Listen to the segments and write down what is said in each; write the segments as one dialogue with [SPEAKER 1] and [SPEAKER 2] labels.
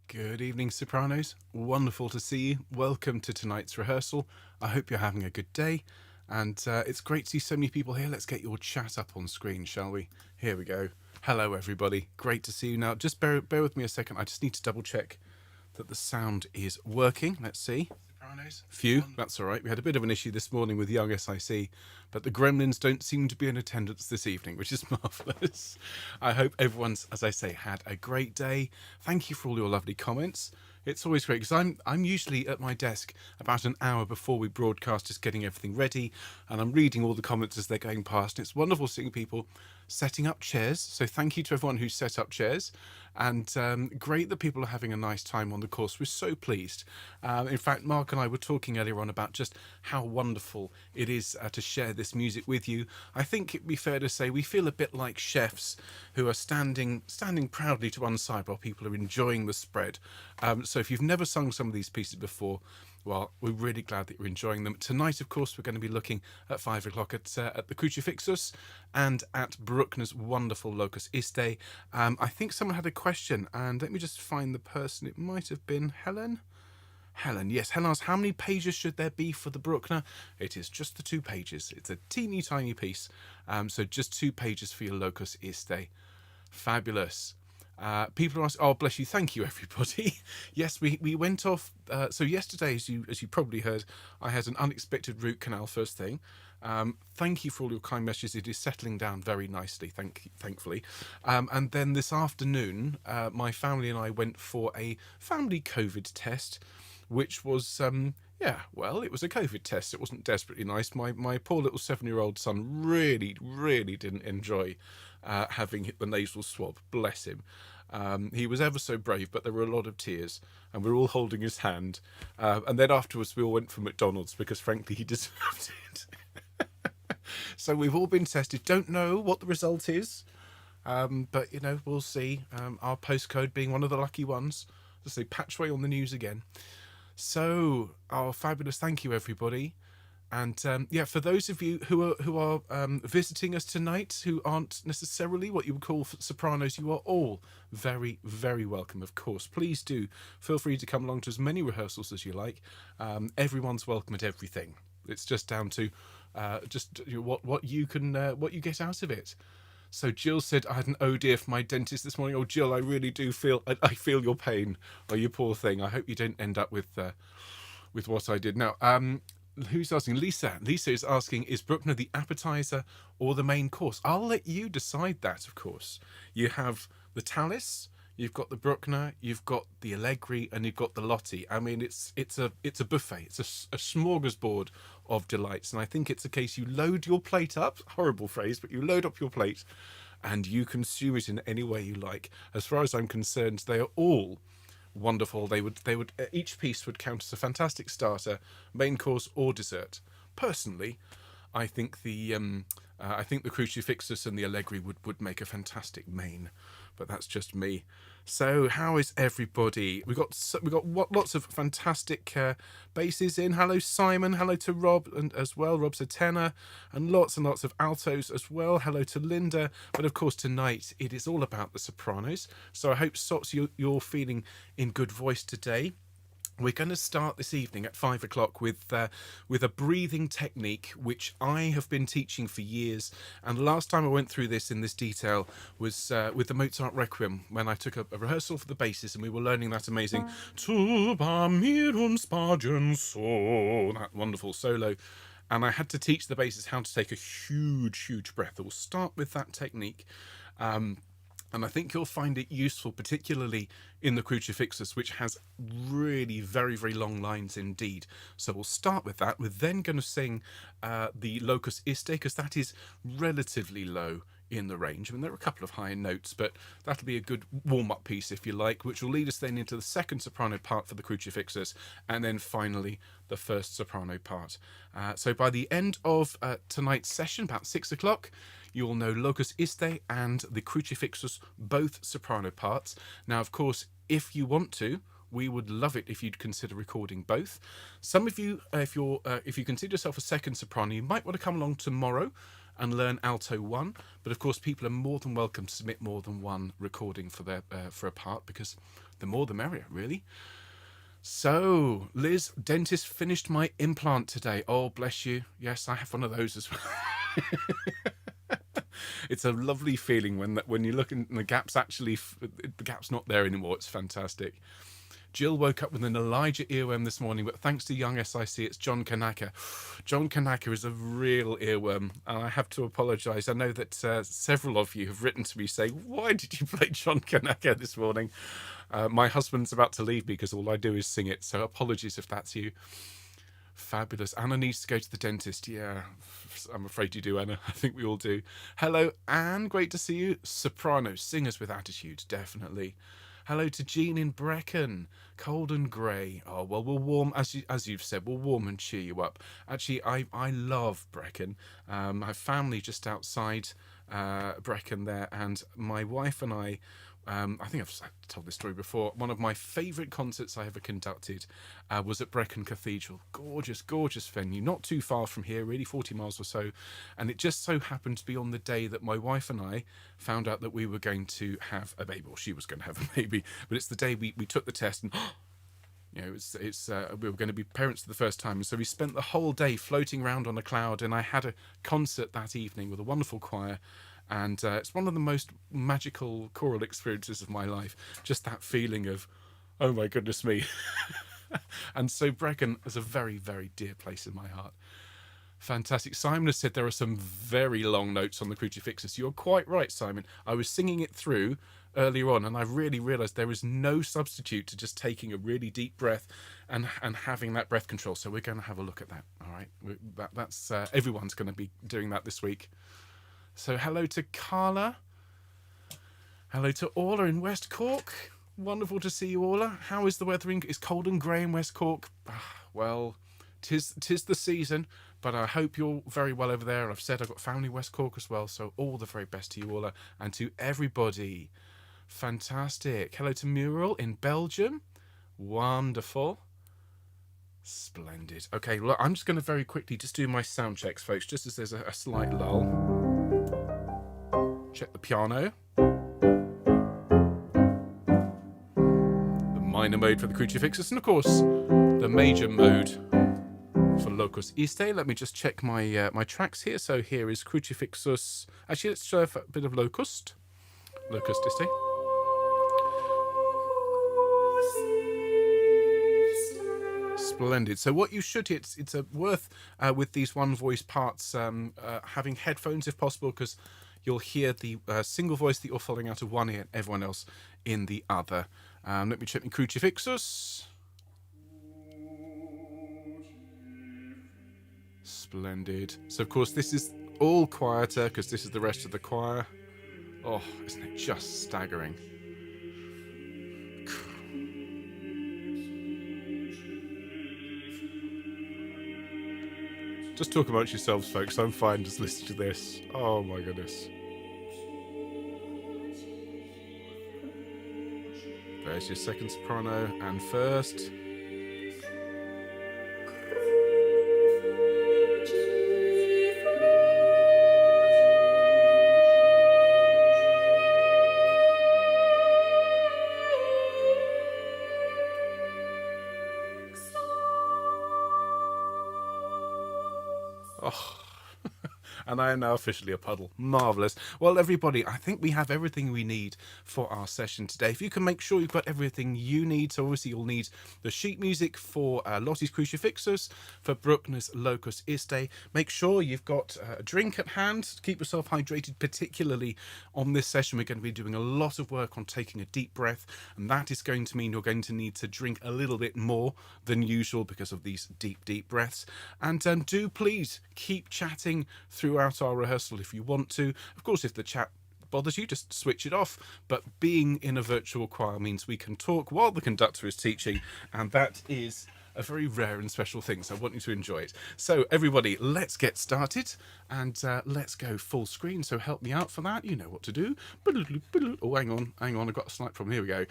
[SPEAKER 1] Good evening, Sopranos. Wonderful to see you. Welcome to tonight's rehearsal. I hope you're having a good day. And it's great to see so many people here. Let's get your chat up on screen, shall we? Here we go. Hello, everybody. Great to see you. Now, just bear with me a second. I just need to double check that the sound is working. Let's see. Phew, that's all right. We had a bit of an issue this morning with young SIC, but the gremlins don't seem to be in attendance this evening, which is marvellous. I hope everyone's, as I say, had a great day. Thank you for all your lovely comments. It's always great because I'm usually at my desk about an hour before we broadcast, just getting everything ready, and I'm reading all the comments as they're going past. And it's wonderful seeing people setting up chairs. So thank you to everyone who set up chairs, and great that people are having a nice time on the course. We're so pleased. In fact, Mark and I were talking earlier on about just how wonderful it is to share this music with you. I think it'd be fair to say we feel a bit like chefs who are standing proudly to one side while people are enjoying the spread. So if you've never sung some of these pieces before, well, we're really glad that you're enjoying them. Tonight, of course, we're going to be looking at 5 o'clock at the Crucifixus and at Bruckner's wonderful Locus Iste. I think someone had a question, and let me just find the person. It might have been Helen. Helen, yes. Helen asked, how many pages should there be for the Bruckner? It is just the 2 pages. It's a teeny tiny piece. So just 2 pages for your Locus Iste. Fabulous. People are asking, oh, bless you, thank you, everybody. Yes, we went off. So yesterday, as you probably heard, I had an unexpected root canal first thing. Thank you for all your kind messages. It is settling down very nicely, thankfully. And then this afternoon, my family and I went for a family COVID test, which was yeah, well, it was a COVID test. It wasn't desperately nice. My poor little 7-year-old son really didn't enjoy having the nasal swab. Bless him. He was ever so brave, but there were a lot of tears, and we were all holding his hand. And then afterwards, we all went for McDonald's because, frankly, he deserved it. So we've all been tested. Don't know what the result is, but we'll see. Our postcode being one of the lucky ones. Let's say Patchway on the news again. So, fabulous! Thank you, everybody. And yeah, for those of you who are visiting us tonight, who aren't necessarily what you would call sopranos, you are all very, very welcome. Of course, please do feel free to come along to as many rehearsals as you like. Everyone's welcome at everything. It's just down to what you get out of it. So Jill said, I had an oh dear for my dentist this morning. Oh, Jill, I really do feel I feel your pain. Oh, you poor thing. I hope you don't end up with what I did. Now, who's asking? Lisa. Lisa is asking, is Bruckner the appetizer or the main course? I'll let you decide that, of course. You have the Tallis, you've got the Bruckner, you've got the Allegri, and you've got the Lotti. I mean, it's a buffet. It's a smorgasbord of delights. And I think it's a case you load your plate up. Horrible phrase, but you load up your plate and you consume it in any way you like. As far as I'm concerned, they are all wonderful. They would each piece would count as a fantastic starter, main course, or dessert. Personally, I think the Crucifixus and the Allegri would make a fantastic main, but that's just me. So how is everybody? We got lots of fantastic basses in. Hello Simon, hello to Rob and as well. Rob's a tenor, and lots of altos as well. Hello to Linda. But of course tonight it is all about the sopranos. So I hope Sots you're feeling in good voice today. We're going to start this evening at 5 o'clock with a breathing technique which I have been teaching for years. And last time I went through this in this detail was with the Mozart Requiem, when I took a rehearsal for the basses and we were learning that amazing Tuba mirum spagienso, that wonderful solo. And I had to teach the basses how to take a huge breath. We'll start with that technique. And I think you'll find it useful, particularly in the Crucifixus, which has really very, very long lines indeed. So we'll start with that. We're then going to sing the Locus Iste, because that is relatively low in the range. I mean, there are a couple of higher notes, but that'll be a good warm-up piece, if you like, which will lead us then into the second soprano part for the Crucifixus, and then finally the first soprano part. So by the end of tonight's session, about 6 o'clock, you'll know Locus Iste and the Crucifixus, both soprano parts. Now, of course, if you want to, we would love it if you'd consider recording both. Some of you, if you consider yourself a second soprano, you might want to come along tomorrow and learn alto 1. But of course, people are more than welcome to submit more than one recording for their for a part, because the more the merrier, really. So, Liz, dentist finished my implant today. Oh, bless you. Yes, I have one of those as well. It's a lovely feeling when you look and the gap's not there anymore. It's fantastic. Jill woke up with an Elijah earworm this morning, but thanks to young SIC, it's John Kanaka. John Kanaka is a real earworm, and I have to apologise. I know that several of you have written to me saying, why did you play John Kanaka this morning? My husband's about to leave me because all I do is sing it, so apologies if that's you. Fabulous. Anna needs to go to the dentist. Yeah, I'm afraid you do, Anna. I think we all do. Hello, Anne. Great to see you. Soprano, singers with attitude, definitely. Hello to Jean in Brecon. Cold and grey. Oh, well, we'll warm, as you've said, we'll warm and cheer you up. Actually, I love Brecon. I have family just outside Brecon there, and my wife and I think I've told this story before. One of my favourite concerts I ever conducted was at Brecon Cathedral. Gorgeous, gorgeous venue. Not too far from here, really, 40 miles or so. And it just so happened to be on the day that my wife and I found out that we were going to have a baby. Or she was going to have a baby. But it's the day we took the test and... You know, we were going to be parents for the first time. And so we spent the whole day floating around on a cloud. And I had a concert that evening with a wonderful choir. And it's one of the most magical choral experiences of my life. Just that feeling of, oh my goodness me. And so Brecon is a very, very dear place in my heart. Fantastic. Simon has said there are some very long notes on the Crucifixus. You're quite right, Simon. I was singing it through earlier on, and I really realised there is no substitute to just taking a really deep breath and having that breath control. So we're going to have a look at that. All right. That's everyone's going to be doing that this week. So hello to Carla. Hello to Orla in West Cork. Wonderful to see you, Orla. How is the weather? It's cold and grey in West Cork. Well, tis the season, but I hope you're very well over there. I've said I've got family in West Cork as well, so all the very best to you, Orla, and to everybody. Fantastic. Hello to Muriel in Belgium. Wonderful. Splendid. Okay, look, I'm just going to very quickly just do my sound checks, folks, just as there's a slight lull. Check the piano. The minor mode for the Crucifixus, and of course, the major mode for Locus Iste. Let me just check my my tracks here. So here is Crucifixus. Actually, let's try a bit of Locus Iste. Splendid. So what you should hear, it's worth with these one voice parts having headphones if possible, because you'll hear the single voice that you're following out of one ear and everyone else in the other. Let me check my Crucifixus. Splendid. So of course this is all quieter because this is the rest of the choir. Oh, isn't it just staggering? Just talk amongst yourselves, folks. I'm fine just listening to this. Oh my goodness. There's your second soprano and first. Oh. And I am now officially a puddle. Marvellous. Well, everybody, I think we have everything we need for our session today. If you can make sure you've got everything you need, so obviously you'll need the sheet music for Lottie's Crucifixus, for Bruckner's Locus Iste. Make sure you've got a drink at hand to keep yourself hydrated, particularly on this session. We're going to be doing a lot of work on taking a deep breath, and that is going to mean you're going to need to drink a little bit more than usual because of these deep, deep breaths. And do please keep chatting throughout our rehearsal if you want to. Of course, if the chat bothers you, just switch it off. But being in a virtual choir means we can talk while the conductor is teaching, and that is a very rare and special thing, so I want you to enjoy it. So everybody, let's get started, and let's go full screen. So help me out for that. You know what to do. Oh, hang on, I've got a slight problem. Here we go.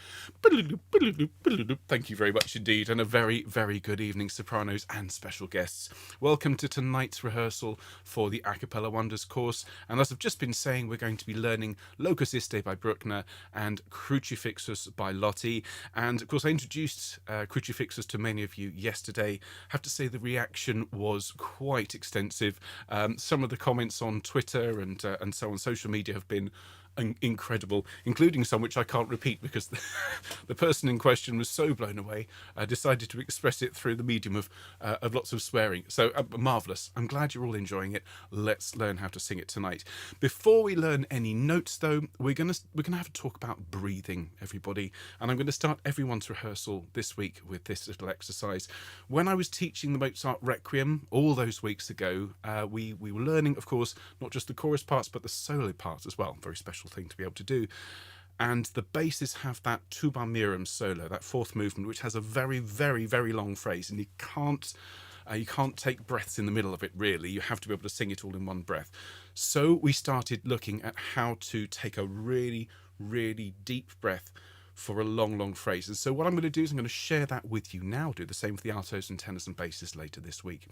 [SPEAKER 1] Thank you very much indeed, and a very, very good evening, sopranos and special guests. Welcome to tonight's rehearsal for the A Cappella Wonders course, and as I've just been saying, we're going to be learning Locus Iste by Bruckner and Crucifixus by Lotti. And of course I introduced Crucifixus to many of you yesterday. I have to say the reaction was quite extensive. Some of the comments on Twitter and so on social media have been incredible, including some which I can't repeat because the person in question was so blown away, decided to express it through the medium of lots of swearing. So marvellous. I'm glad you're all enjoying it. Let's learn how to sing it tonight. Before we learn any notes, though, we're gonna have to talk about breathing, everybody. And I'm going to start everyone's rehearsal this week with this little exercise. When I was teaching the Mozart Requiem all those weeks ago, we were learning, of course, not just the chorus parts but the solo parts as well. Very special thing to be able to do. And the basses have that tuba mirum solo, that fourth movement, which has a very, very, very long phrase, and you can't take breaths in the middle of it, really. You have to be able to sing it all in one breath. So we started looking at how to take a really, really deep breath for a long, long phrase. And so what I'm going to do is I'm going to share that with you now. Do the same for the altos and tenors and basses later this week.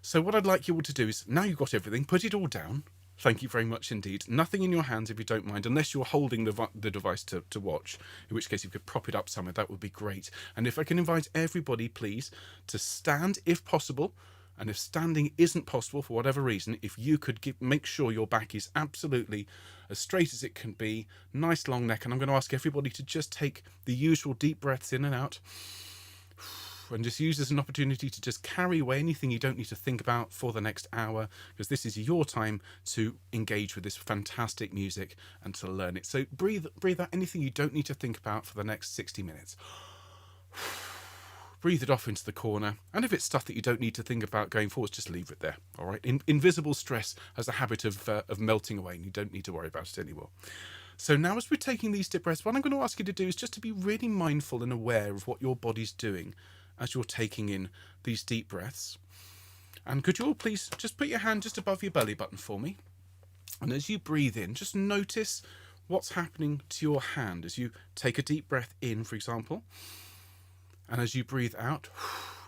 [SPEAKER 1] So what I'd like you all to do is, now you've got everything, put it all down. Thank you very much indeed. Nothing in your hands if you don't mind, unless you're holding the device to watch, in which case you could prop it up somewhere, that would be great. And if I can invite everybody, please, to stand if possible. And if standing isn't possible for whatever reason, if you could make sure your back is absolutely as straight as it can be, nice long neck. And I'm going to ask everybody to just take the usual deep breaths in and out. And just use this as an opportunity to just carry away anything you don't need to think about for the next hour, because this is your time to engage with this fantastic music and to learn it. So breathe out anything you don't need to think about for the next 60 minutes. Breathe it off into the corner, and if it's stuff that you don't need to think about going forwards, just leave it there. All right. Invisible stress has a habit of melting away, and you don't need to worry about it anymore. So now, as we're taking these deep breaths, what I'm going to ask you to do is just to be really mindful and aware of what your body's doing as you're taking in these deep breaths. And could you all please just put your hand just above your belly button for me? And as you breathe in, just notice what's happening to your hand as you take a deep breath in, for example. And as you breathe out,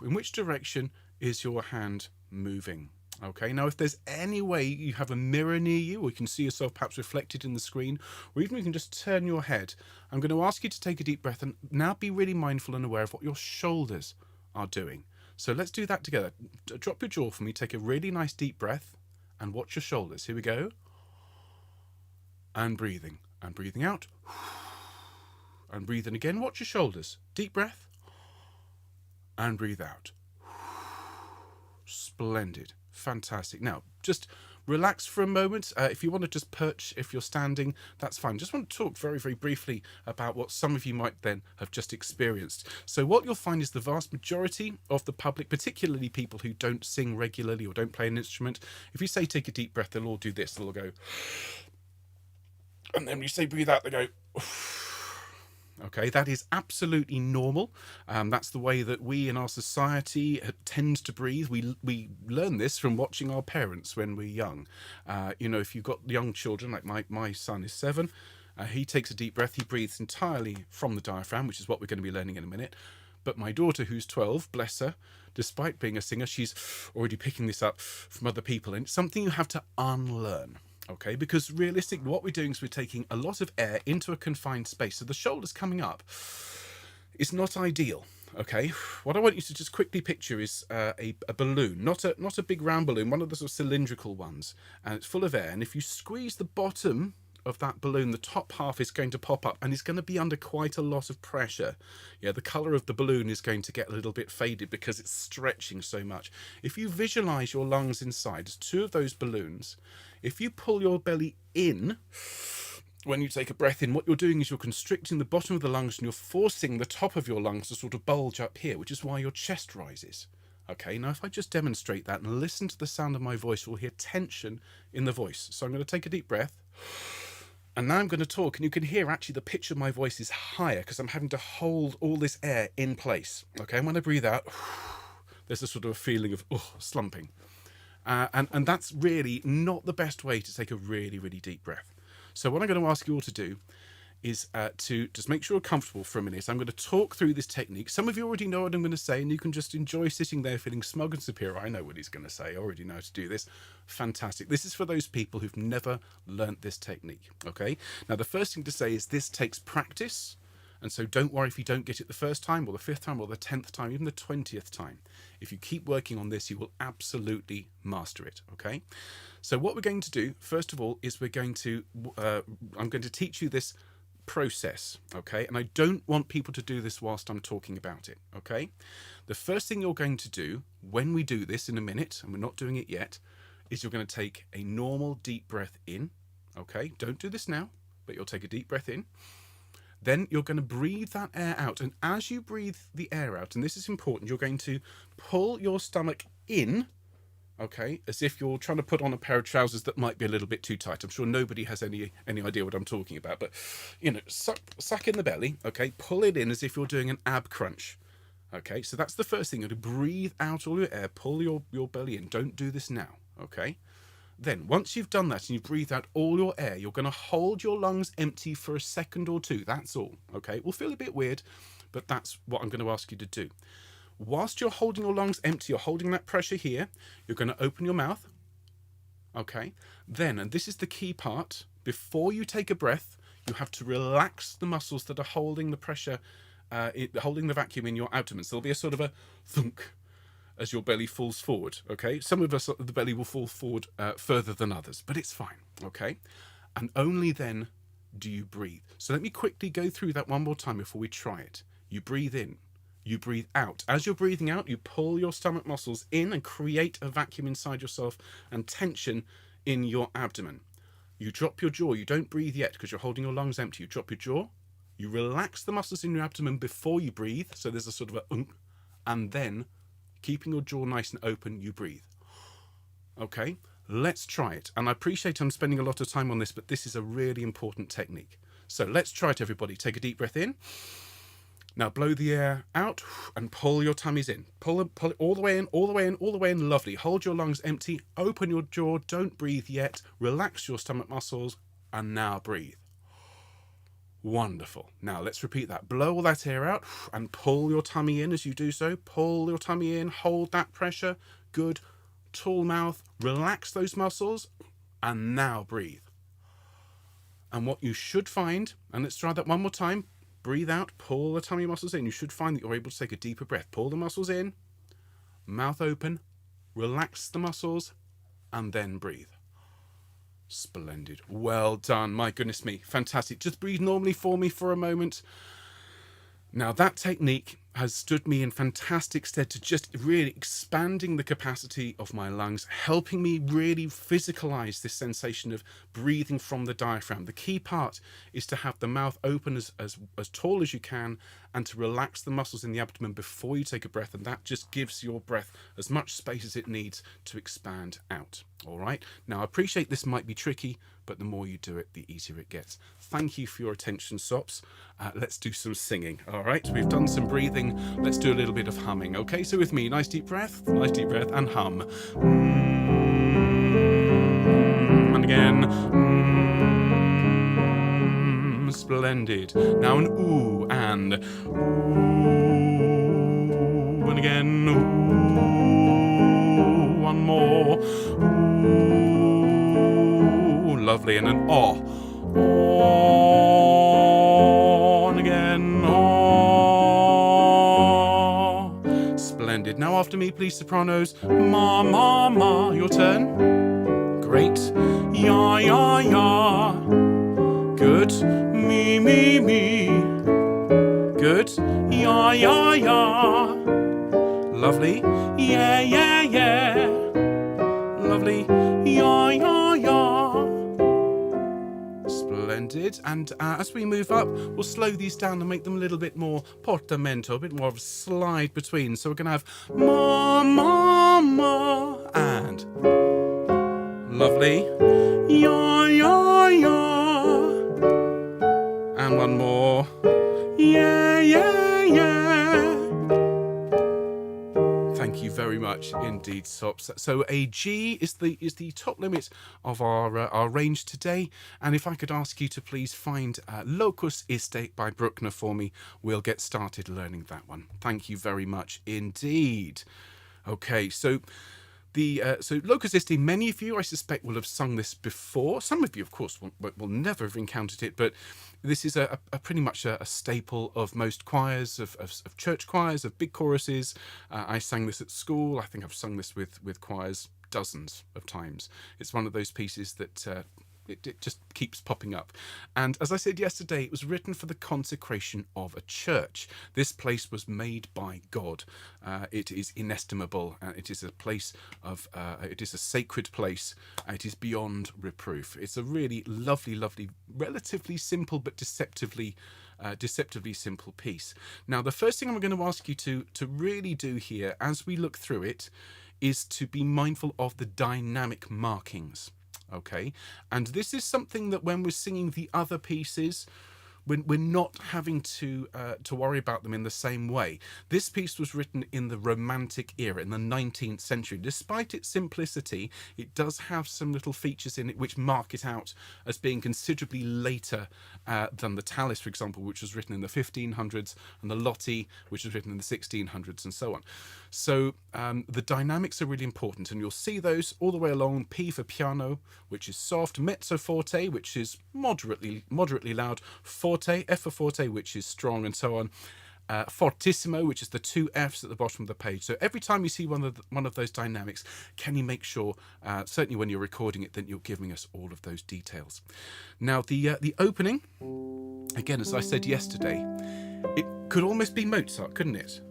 [SPEAKER 1] in which direction is your hand moving? Okay, now if there's any way you have a mirror near you, or you can see yourself perhaps reflected in the screen, or even you can just turn your head, I'm going to ask you to take a deep breath and now be really mindful and aware of what your shoulders are doing. So let's do that together. Drop your jaw for me, take a really nice deep breath, and watch your shoulders. Here we go. And breathing out. And breathing again, watch your shoulders. Deep breath. And breathe out. Splendid. Fantastic. Now, just relax for a moment. If you want to just perch, if you're standing, that's fine. Just want to talk very, very briefly about what some of you might then have just experienced. So what you'll find is the vast majority of the public, particularly people who don't sing regularly or don't play an instrument, if you say take a deep breath, they'll all do this. They'll all go, and then when you say breathe out, they go, okay, that is absolutely normal. That's the way that we in our society tend to breathe. We learn this from watching our parents when we're young. If you've got young children, like my son is 7, he takes a deep breath. He breathes entirely from the diaphragm, which is what we're going to be learning in a minute. But my daughter, who's 12, bless her, despite being a singer, she's already picking this up from other people. And it's something you have to unlearn. Okay, because realistically what we're doing is we're taking a lot of air into a confined space. So the shoulders coming up is not ideal. Okay, what I want you to just quickly picture is a balloon, not a big round balloon, one of the sort of cylindrical ones, and it's full of air. And if you squeeze the bottom of that balloon, the top half is going to pop up and it's going to be under quite a lot of pressure. Yeah, the colour of the balloon is going to get a little bit faded because it's stretching so much. If you visualise your lungs inside as 2 of those balloons, if you pull your belly in when you take a breath in, what you're doing is you're constricting the bottom of the lungs and you're forcing the top of your lungs to sort of bulge up here, which is why your chest rises. Okay, now if I just demonstrate that and listen to the sound of my voice, you'll hear tension in the voice. So I'm going to take a deep breath And now I'm going to talk, and you can hear actually the pitch of my voice is higher because I'm having to hold all this air in place. Okay, and when I breathe out, there's a sort of a feeling of slumping. And that's really not the best way to take a really, really deep breath. So what I'm going to ask you all to do is to just make sure you're comfortable for a minute. I'm going to talk through this technique. Some of you already know what I'm going to say, and you can just enjoy sitting there feeling smug and superior. I know what he's going to say. I already know how to do this. Fantastic. This is for those people who've never learnt this technique. Okay. Now, the first thing to say is this takes practice. And so don't worry if you don't get it the first time or the 5th time or the 10th time, even the 20th time. If you keep working on this, you will absolutely master it. Okay. So what we're going to do, first of all, is I'm going to teach you this process, okay? And I don't want people to do this whilst I'm talking about it, okay? The first thing you're going to do when we do this in a minute, and we're not doing it yet, is you're going to take a normal deep breath in, okay? Don't do this now, but you'll take a deep breath in. Then you're going to breathe that air out. And as you breathe the air out, and this is important, you're going to pull your stomach in, okay, as if you're trying to put on a pair of trousers that might be a little bit too tight. I'm sure nobody has any idea what I'm talking about, but, you know, suck in the belly, okay, pull it in as if you're doing an ab crunch, okay? So that's the first thing. You're going to breathe out all your air, pull your belly in. Don't do this now, okay? Then, once you've done that and you've breathed out all your air, you're going to hold your lungs empty for a second or two. That's all, okay? It will feel a bit weird, but that's what I'm going to ask you to do. Whilst you're holding your lungs empty, you're holding that pressure here, you're going to open your mouth, okay? Then, and this is the key part, before you take a breath, you have to relax the muscles that are holding the pressure, holding the vacuum in your abdomen. So there'll be a sort of a thunk as your belly falls forward, okay? Some of us, the belly will fall forward further than others, but it's fine, okay? And only then do you breathe. So let me quickly go through that one more time before we try it. You breathe in. You breathe out. As you're breathing out, you pull your stomach muscles in and create a vacuum inside yourself and tension in your abdomen. You drop your jaw. You don't breathe yet because you're holding your lungs empty. You drop your jaw. You relax the muscles in your abdomen before you breathe. So there's a sort of a and then keeping your jaw nice and open, you breathe. Okay, let's try it. And I appreciate I'm spending a lot of time on this, but this is a really important technique. So let's try it, everybody. Take a deep breath in. Now blow the air out and pull your tummies in. Pull it all the way in, all the way in, all the way in. Lovely. Hold your lungs empty. Open your jaw. Don't breathe yet. Relax your stomach muscles. And now breathe. Wonderful. Now let's repeat that. Blow all that air out and pull your tummy in as you do so. Pull your tummy in. Hold that pressure. Good. Tall mouth. Relax those muscles. And now breathe. And what you should find, and let's try that one more time. Breathe out, pull the tummy muscles in. You should find that you're able to take a deeper breath. Pull the muscles in, mouth open, relax the muscles, and then breathe. Splendid. Well done. My goodness me. Fantastic. Just breathe normally for me for a moment. Now that technique has stood me in fantastic stead to just really expanding the capacity of my lungs, helping me really physicalize this sensation of breathing from the diaphragm. The key part is to have the mouth open as tall as you can and to relax the muscles in the abdomen before you take a breath, and that just gives your breath as much space as it needs to expand out. All right. Now I appreciate this might be tricky, but the more you do it, the easier it gets. Thank you for your attention, Sops. Let's do some singing. All right, we've done some breathing. Let's do a little bit of humming. Okay, so with me, nice deep breath, and hum. And again. Splendid. Now an ooh and ooh, and again. Ooh, one more. Ooh, lovely, and an oh. Oh, and again, oh. Splendid. Now after me, please, sopranos. Ma, ma, ma. Your turn. Great. Ya, ya, ya. Good. Me, me, me. Good. Ya, ya, ya. Lovely. Yeah, yeah, yeah. Lovely. Ya, ya, ya. Splendid. And as we move up, we'll slow these down and make them a little bit more portamento, a bit more of a slide between. So we're going to have ma, ma, ma, and lovely, ya, ya, ya, one more. Yeah, yeah, yeah. Thank you very much indeed, Sops. So a G is the top limit of our range today. And if I could ask you to please find Locus Iste by Bruckner for me, we'll get started learning that one. Thank you very much indeed. Okay, so so Locus Iste, many of you, I suspect, will have sung this before. Some of you, of course, will never have encountered it, but this is a pretty much a staple of most choirs, of church choirs, of big choruses. I sang this at school. I think I've sung this with choirs dozens of times. It's one of those pieces that it just keeps popping up. And as I said yesterday, it was written for the consecration of a church. This place was made by God. It is inestimable. It is a place of, it is a sacred place. It is beyond reproof. It's a really lovely, lovely, relatively simple but deceptively simple piece. Now, the first thing I'm going to ask you to really do here as we look through it is to be mindful of the dynamic markings. Okay, and this is something that when we're singing the other pieces, we're not having to worry about them in the same way. This piece was written in the Romantic era, in the 19th century. Despite its simplicity, it does have some little features in it which mark it out as being considerably later than the Tallis, for example, which was written in the 1500s, and the Lotti, which was written in the 1600s, and so on. So the dynamics are really important, and you'll see those all the way along. P for piano, which is soft, mezzo forte, which is moderately loud, forte, F for forte, which is strong, and so on. Fortissimo, which is the two Fs at the bottom of the page. So every time you see one of those dynamics, can you make sure, certainly when you're recording it, that you're giving us all of those details. Now the opening, again, as I said yesterday, it could almost be Mozart, couldn't it?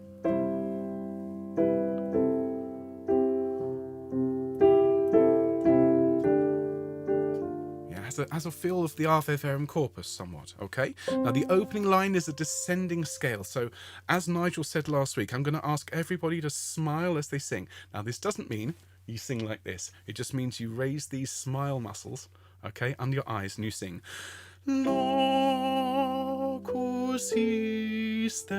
[SPEAKER 1] Has a feel of the Ave Verum Corpus somewhat, okay? Now, the opening line is a descending scale. So, as Nigel said last week, I'm going to ask everybody to smile as they sing. Now, this doesn't mean you sing like this. It just means you raise these smile muscles, okay, under your eyes, and you sing. Locus iste,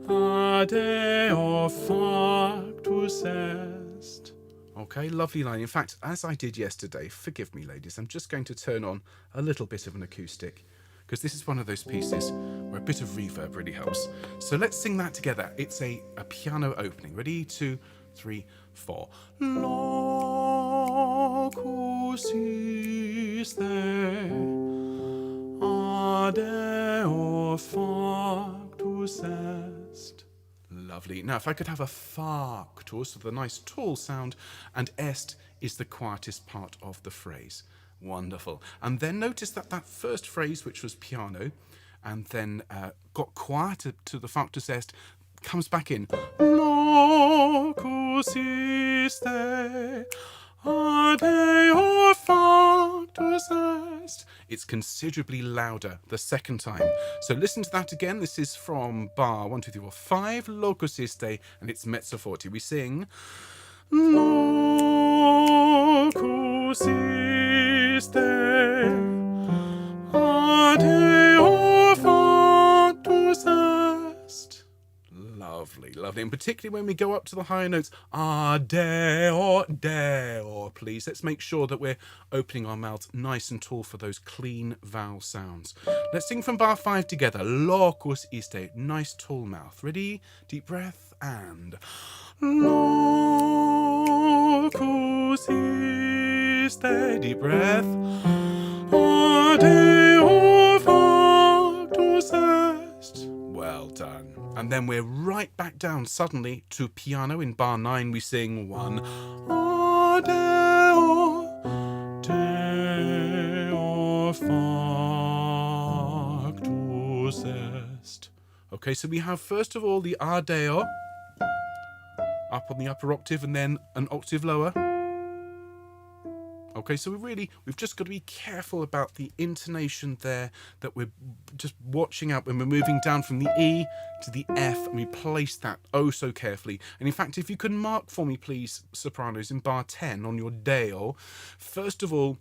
[SPEAKER 1] adeo factus est. Okay, lovely line. In fact, as I did yesterday, forgive me, ladies, I'm just going to turn on a little bit of an acoustic, because this is one of those pieces where a bit of reverb really helps. So let's sing that together. It's a piano opening. Ready? 2, 3, 4. Locus iste, adeo factus est. Lovely. Now, if I could have a factus with a nice tall sound, and est is the quietest part of the phrase. Wonderful. And then notice that first phrase, which was piano, and then got quieter to the factus est, comes back in. Locus iste, adeo factus est. It's considerably louder the second time. So listen to that again. This is from bar 1, 2, 3, 4, 5, Locus iste, and it's mezzo forte. We sing Locus iste, adeo factus est. Lovely, lovely. And particularly when we go up to the higher notes, adeo, deo, please. Let's make sure that we're opening our mouths nice and tall for those clean vowel sounds. Let's sing from bar 5 together. Locus iste, nice tall mouth. Ready? Deep breath and locus iste, deep breath, adeo factus est. Well done. And then we're right back down suddenly to piano. In bar 9 we sing 1. Adeo, deo factus est. Okay, so we have first of all the adeo up on the upper octave and then an octave lower. Okay, so we've just got to be careful about the intonation there, that we're just watching out when we're moving down from the E to the F, and we place that oh so carefully. And in fact, if you can mark for me, please, sopranos, in bar 10 on your deo, first of all,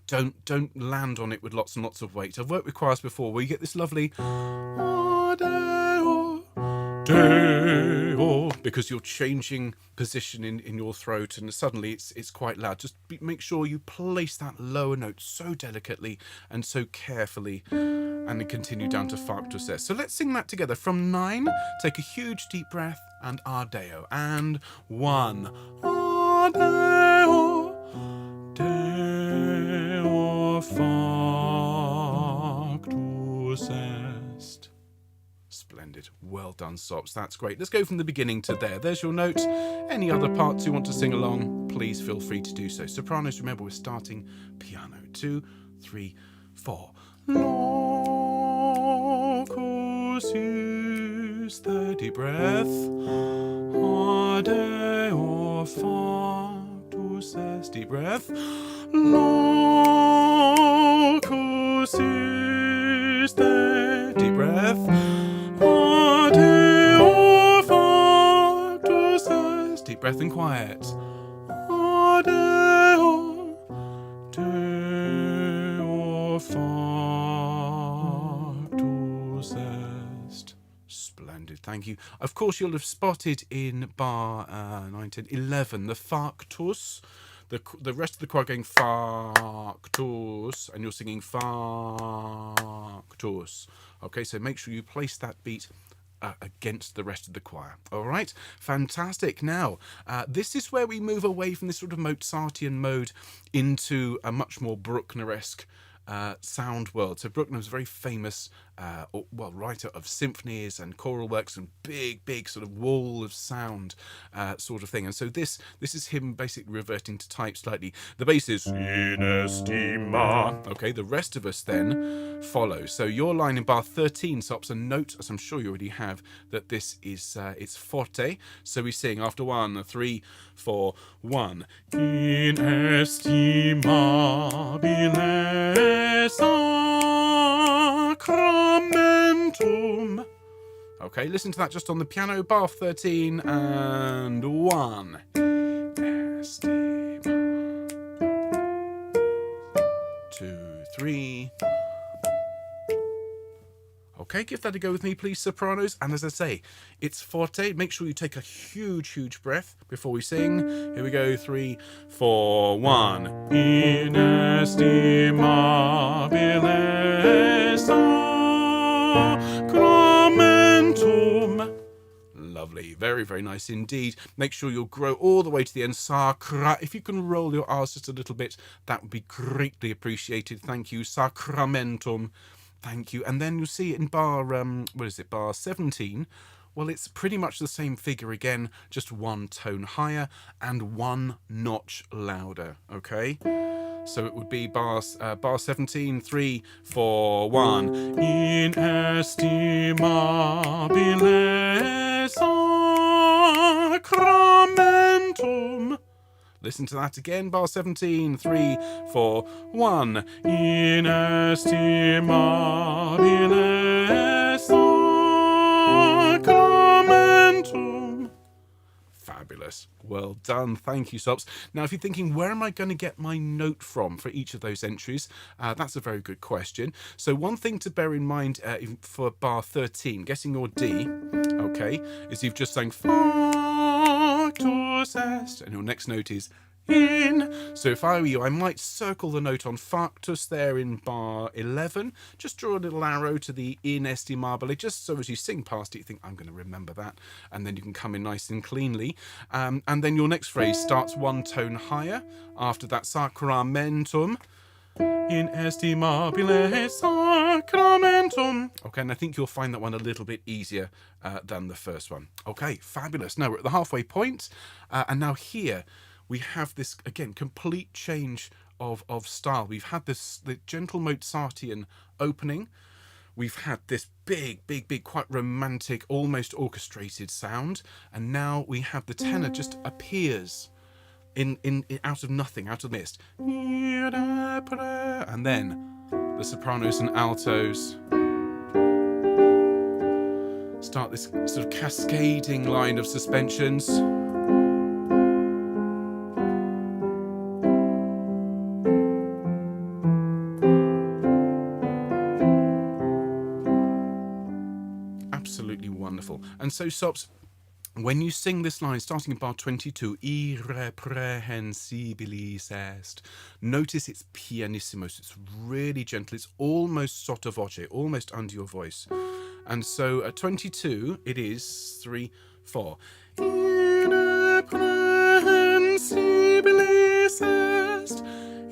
[SPEAKER 1] Don't land on it with lots and lots of weight. I've worked with choirs before where you get this lovely Deo, because you're changing position in your throat and suddenly it's quite loud. Just make sure you place that lower note so delicately and so carefully, and then continue down to Factus S. So let's sing that together. From 9, take a huge deep breath and Ardeo. And 1, Ardeo, Deo Factus Est. Splendid. Well done, Sops. That's great. Let's go from the beginning to there. There's your note. Any other parts you want to sing along, please feel free to do so. Sopranos, remember, we're starting piano. 2, 3, 4. Locus is the deep breath. Adeo factus est. Deep breath. Locus is the deep breath. Adeo factus est. Deep breath and quiet. Adeo, Deo factus est. Splendid, thank you. Of course, you'll have spotted in bar 9, 10, 11 the factus. The rest of the choir going factus, and you're singing factus. Okay, so make sure you place that beat against the rest of the choir. All right, fantastic. Now, this is where we move away from this sort of Mozartian mode into a much more Bruckner-esque sound world. So Bruckner was a very famous writer of symphonies and choral works and big sort of wall of sound sort of thing. And so this is him basically reverting to type slightly. The bass is in estima. Okay, the rest of us then follow. So your line in bar 13 stops a note, as I'm sure you already have, that this is it's forte. So we sing after 1, 3, 4, 1. In estimabile sacramentum. Okay, listen to that just on the piano. Bar 13 and 1. Estima. 2, 3. Okay, give that a go with me, please, sopranos. And as I say, it's forte. Make sure you take a huge breath before we sing. Here we go. 3, 4, 1. In estimabile sacramentum. Lovely. Very nice indeed. Make sure you'll grow all the way to the end. Sacra. If you can roll your R's just a little bit, that would be greatly appreciated. Thank you. Sacramentum. Thank you. And then you'll see in bar, bar 17, well, it's pretty much the same figure again, just 1 tone higher and 1 notch louder, okay? So it would be bar 17, 3, 4, 1. In estimabile sacramentum. Listen to that again. Bar 17, 3, 4, 1. In estimabile sacramentum. Fabulous. Well done. Thank you, Sops. Now, if you're thinking, where am I going to get my note from for each of those entries? That's a very good question. So one thing to bear in mind for bar 13, getting your D, okay, is you've just sang factus est, and your next note is in. So if I were you, I might circle the note on factus there in bar 11. Just draw a little arrow to the inestimabile, just so as you sing past it, you think, I'm going to remember that. And then you can come in nice and cleanly. And then your next phrase starts 1 tone higher. After that, sacramentum. In estimabile sacramentum. Okay, and I think you'll find that one a little bit easier than the first one. Okay, fabulous. Now we're at the halfway point. And now here, we have this, again, complete change of style. We've had the gentle Mozartian opening. We've had this big, quite romantic, almost orchestrated sound. And now we have the tenor just appears in out of nothing, out of the mist. And then the sopranos and altos start this sort of cascading line of suspensions. Wonderful. And so, Sops, when you sing this line, starting in bar 22, irreprehensibilis est, notice it's pianissimos. It's really gentle. It's almost sotto voce, almost under your voice. And so at 22, it is 3, 4. Irreprehensibilis est,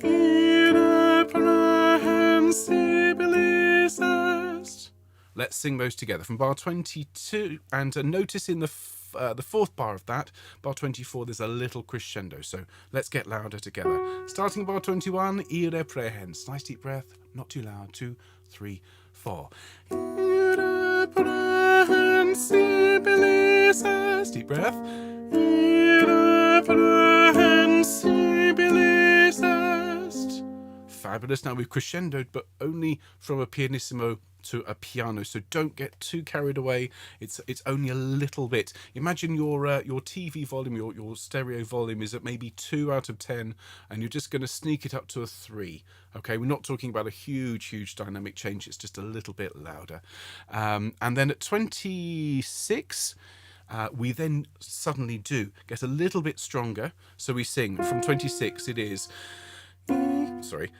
[SPEAKER 1] irreprehensibilis est. Let's sing those together from bar 22, and notice in the fourth bar of that, bar 24, there's a little crescendo. So let's get louder together. Starting bar 21, irreprehens. Nice deep breath, not too loud. 2, 3, 4. Irreprehensibilis est. Deep breath. Irreprehensibilis est. Fabulous. Now we've crescendoed, but only from a pianissimo to a piano, so don't get too carried away. It's only a little bit. Imagine your TV volume, your stereo volume is at maybe 2 out of 10, and you're just going to sneak it up to a 3. Okay, we're not talking about a huge dynamic change. It's just a little bit louder. And then at 26, we then suddenly do get a little bit stronger. So we sing from 26. It is sorry.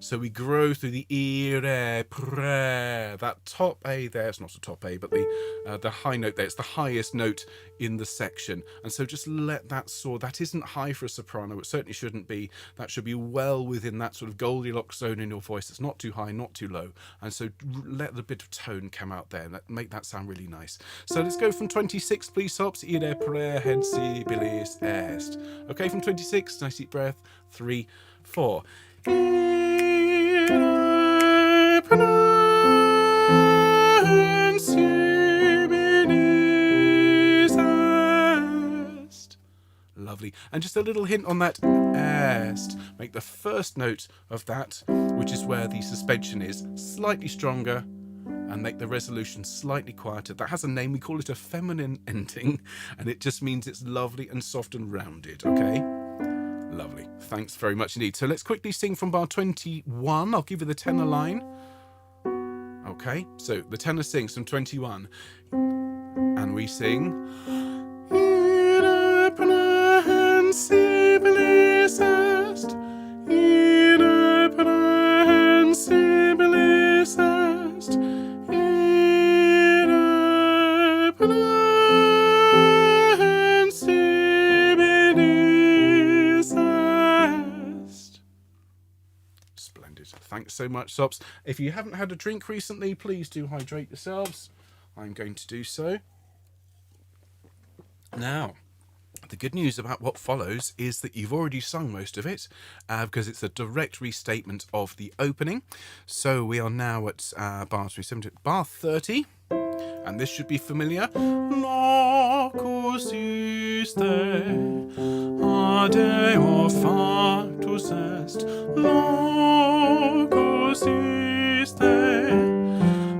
[SPEAKER 1] So we grow through the ire, pre. That top A there, it's not a top A, but the high note there, it's the highest note in the section. And so just let that soar. That isn't high for a soprano. It certainly shouldn't be. That should be well within that sort of Goldilocks zone in your voice. It's not too high, not too low. And so let the bit of tone come out there and make that sound really nice. So let's go from 26, please, Sops. Irreprehensibilis est. Okay, from 26, nice deep breath. 3, 4. Lovely. And just a little hint on that est. Make the first note of that, which is where the suspension is, slightly stronger, and make the resolution slightly quieter. That has a name. We call it a feminine ending, and it just means it's lovely and soft and rounded. Okay? Lovely. Thanks very much indeed. So let's quickly sing from bar 21. I'll give you the tenor line. Okay, so the tenor sings from 21. And we sing. Irreprehensibilis est. Irreprehensibilis est. Splendid. Thanks so much, Sops. If you haven't had a drink recently, please do hydrate yourselves. I'm going to do so. Now, the good news about what follows is that you've already sung most of it, because it's a direct restatement of the opening. So we are now at bar 30, and this should be familiar. Locus iste, adeo factus est. Locus iste,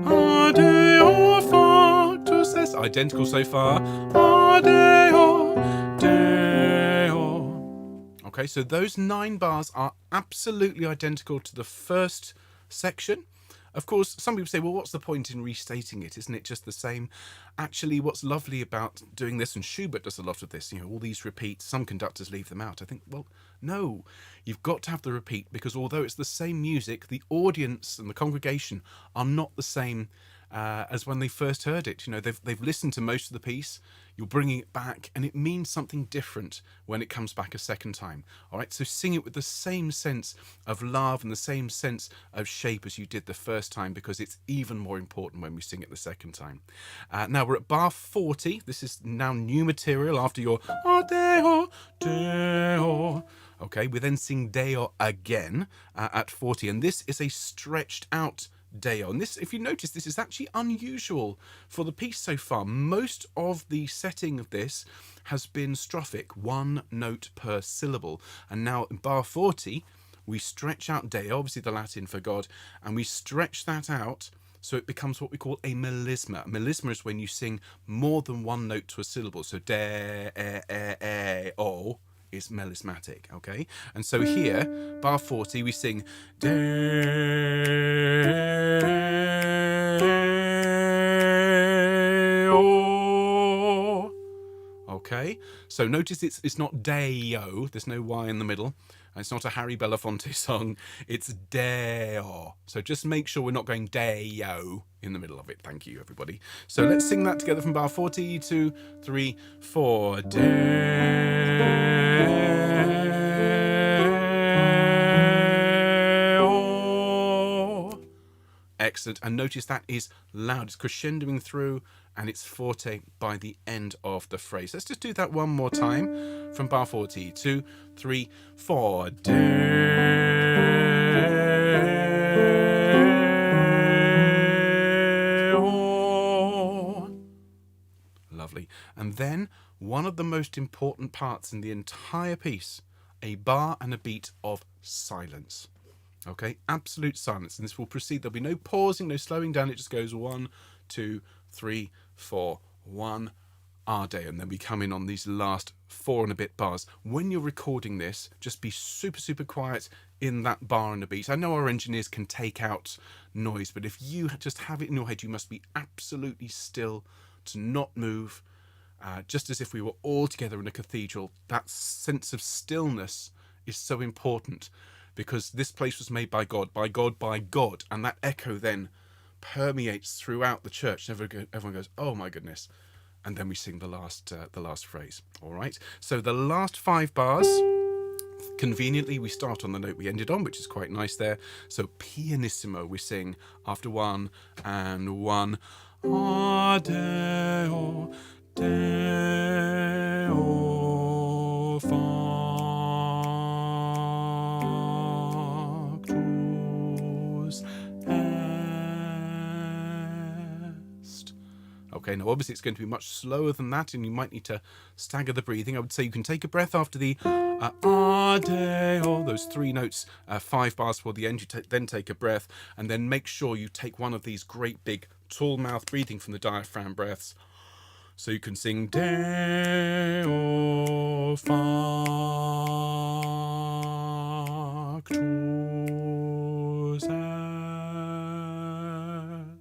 [SPEAKER 1] adeo factus est. Identical so far. Adeo, deo. Okay, so those 9 bars are absolutely identical to the first section. Of course, some people say, well, what's the point in restating it? Isn't it just the same? Actually, what's lovely about doing this, and Schubert does a lot of this, all these repeats, some conductors leave them out. I think, well, no, you've got to have the repeat, because although it's the same music, the audience and the congregation are not the same as when they first heard it. They've listened to most of the piece, you're bringing it back, and it means something different when it comes back a second time. All right, so sing it with the same sense of love and the same sense of shape as you did the first time, because it's even more important when we sing it the second time. Now we're at bar 40. This is now new material after your Deo, Deo. Okay, we then sing Deo again at 40, and this is a stretched out Deo. And this, if you notice, this is actually unusual for the piece so far. Most of the setting of this has been strophic, 1 note per syllable. And now in bar 40, we stretch out Deo, obviously the Latin for God, and we stretch that out so it becomes what we call a melisma. A melisma is when you sing more than 1 note to a syllable. So de, e, o. it's melismatic, okay? And so here, bar 40, we sing Deo. Okay, so notice it's not Deo, there's no Y in the middle. It's not a Harry Belafonte song, it's Deo. So just make sure we're not going Deo in the middle of it. Thank you, everybody. So let's sing that together from bar 40, 2, 3, 4. Deo. Excellent. And notice that is loud. It's crescendoing through and it's forte by the end of the phrase. Let's just do that one more time from bar 40. 2, 3, 4. Deo. Lovely. And then one of the most important parts in the entire piece, a bar and a beat of silence. Okay, absolute silence. And this will proceed. There'll be no pausing, no slowing down. It just goes 1, 2, 3, 4, 1, Ade. And then we come in on these last 4 and a bit bars. When you're recording this, just be super, super quiet in that bar and a beat. I know our engineers can take out noise, but if you just have it in your head, you must be absolutely still to not move. Just as if we were all together in a cathedral. That sense of stillness is so important. Because this place was made by God, by God, by God. And that echo then permeates throughout the church. Everyone goes, oh my goodness. And then we sing the last phrase. All right. So the last 5 bars, conveniently, we start on the note we ended on, which is quite nice there. So pianissimo, we sing after 1 and 1. Adeo, Deo, est. Okay, now obviously it's going to be much slower than that, and you might need to stagger the breathing. I would say you can take a breath after the Adeo, those 3 notes, 5 bars before the end. You then take a breath, and then make sure you take one of these great big tall mouth breathing from the diaphragm breaths. So you can sing Deo factus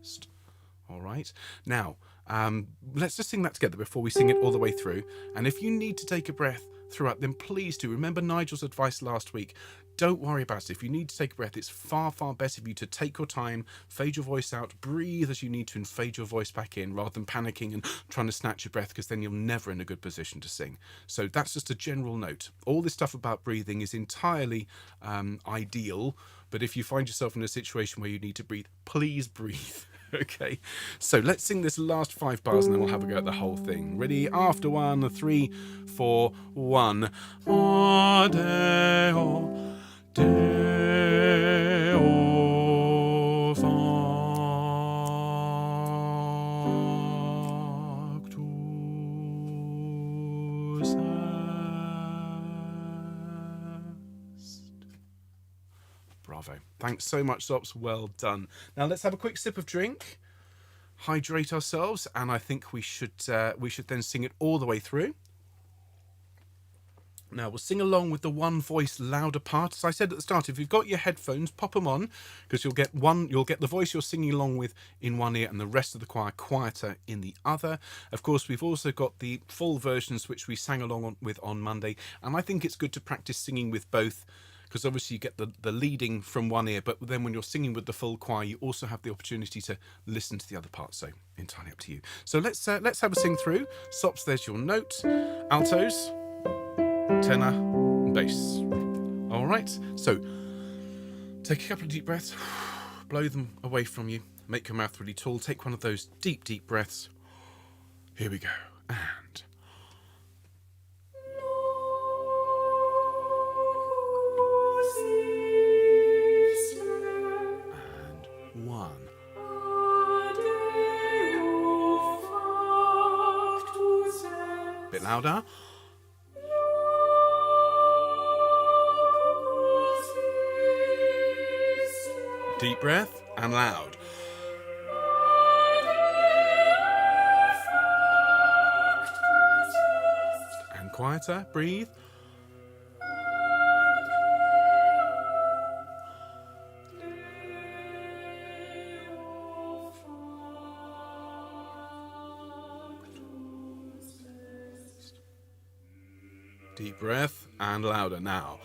[SPEAKER 1] est. All right. Now, let's just sing that together before we sing it all the way through. And if you need to take a breath throughout, then please do. Remember Nigel's advice last week. Don't worry about it. If you need to take a breath, it's far, far better for you to take your time, fade your voice out, breathe as you need to, and fade your voice back in, rather than panicking and trying to snatch your breath, because then you're never in a good position to sing. So that's just a general note. All this stuff about breathing is entirely ideal, but if you find yourself in a situation where you need to breathe, please breathe. Okay, so let's sing this last 5 bars and then we'll have a go at the whole thing. Ready? After 1, 3, 4, 1. Adeo, Deo factus est. Bravo. Thanks so much, Sops. Well done. Now let's have a quick sip of drink, hydrate ourselves, and I think we should then sing it all the way through. Now we'll sing along with the one voice louder part. As I said at the start, if you've got your headphones, pop them on, because you'll get the voice you're singing along with in one ear and the rest of the choir quieter in the other. Of course, we've also got the full versions which we sang along with on Monday, and I think it's good to practice singing with both, because obviously you get the leading from one ear, but then when you're singing with the full choir, you also have the opportunity to listen to the other parts. So entirely up to you. So let's have a sing through. Sops, there's your note. Altos, tenor, and bass. All right. So take a couple of deep breaths, blow them away from you, make your mouth really tall. Take one of those deep, deep breaths. Here we go. And 1. Bit louder. Deep breath and loud. And quieter. Breathe. Deep breath and louder now.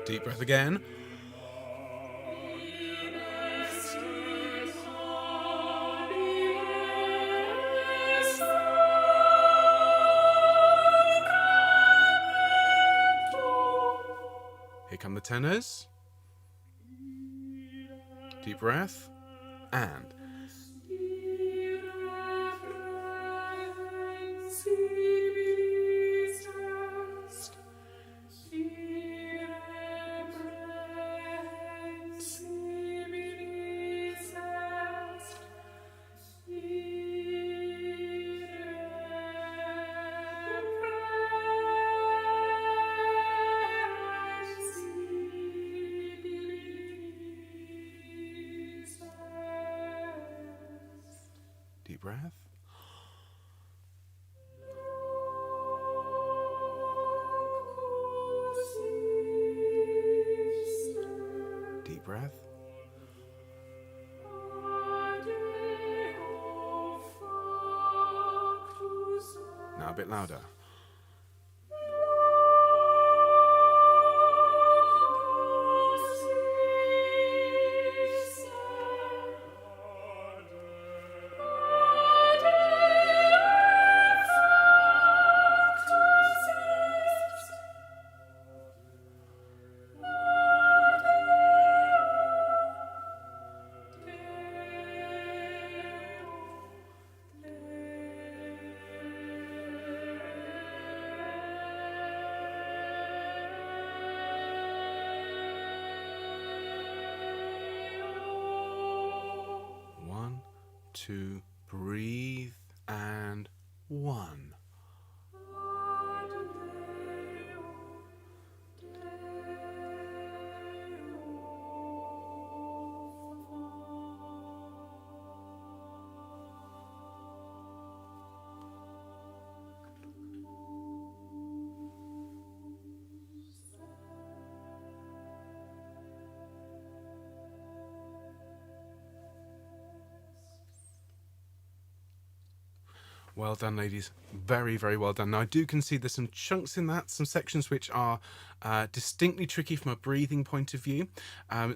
[SPEAKER 1] Deep breath again. Here come the tenors. Deep breath and. Deep breath. Deep breath. Now a bit louder. Two, breathe, and one. Well done, ladies. Very, very well done. Now, I do concede there's some chunks in that, some sections which are distinctly tricky from a breathing point of view.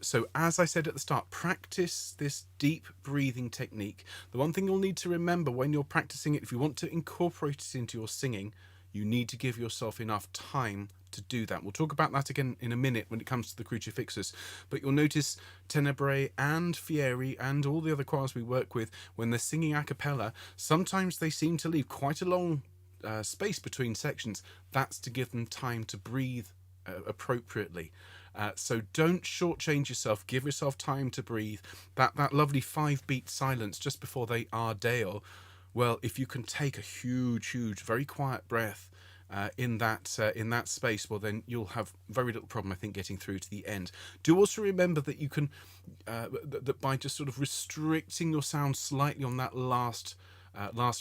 [SPEAKER 1] So as I said at the start, practice this deep breathing technique. The one thing you'll need to remember when you're practicing it, if you want to incorporate it into your singing, you need to give yourself enough time to do that. We'll talk about that again in a minute when it comes to the Crucifixus. But you'll notice Tenebrae and Fieri and all the other choirs we work with, when they're singing a cappella, sometimes they seem to leave quite a long space between sections. That's to give them time to breathe appropriately. So don't shortchange yourself. Give yourself time to breathe. That lovely 5-beat silence just before they are Deo. Well, if you can take a huge, very quiet breath in that space, well, then you'll have very little problem, I think, getting through to the end. Do also remember that you can, that by just sort of restricting your sound slightly on that last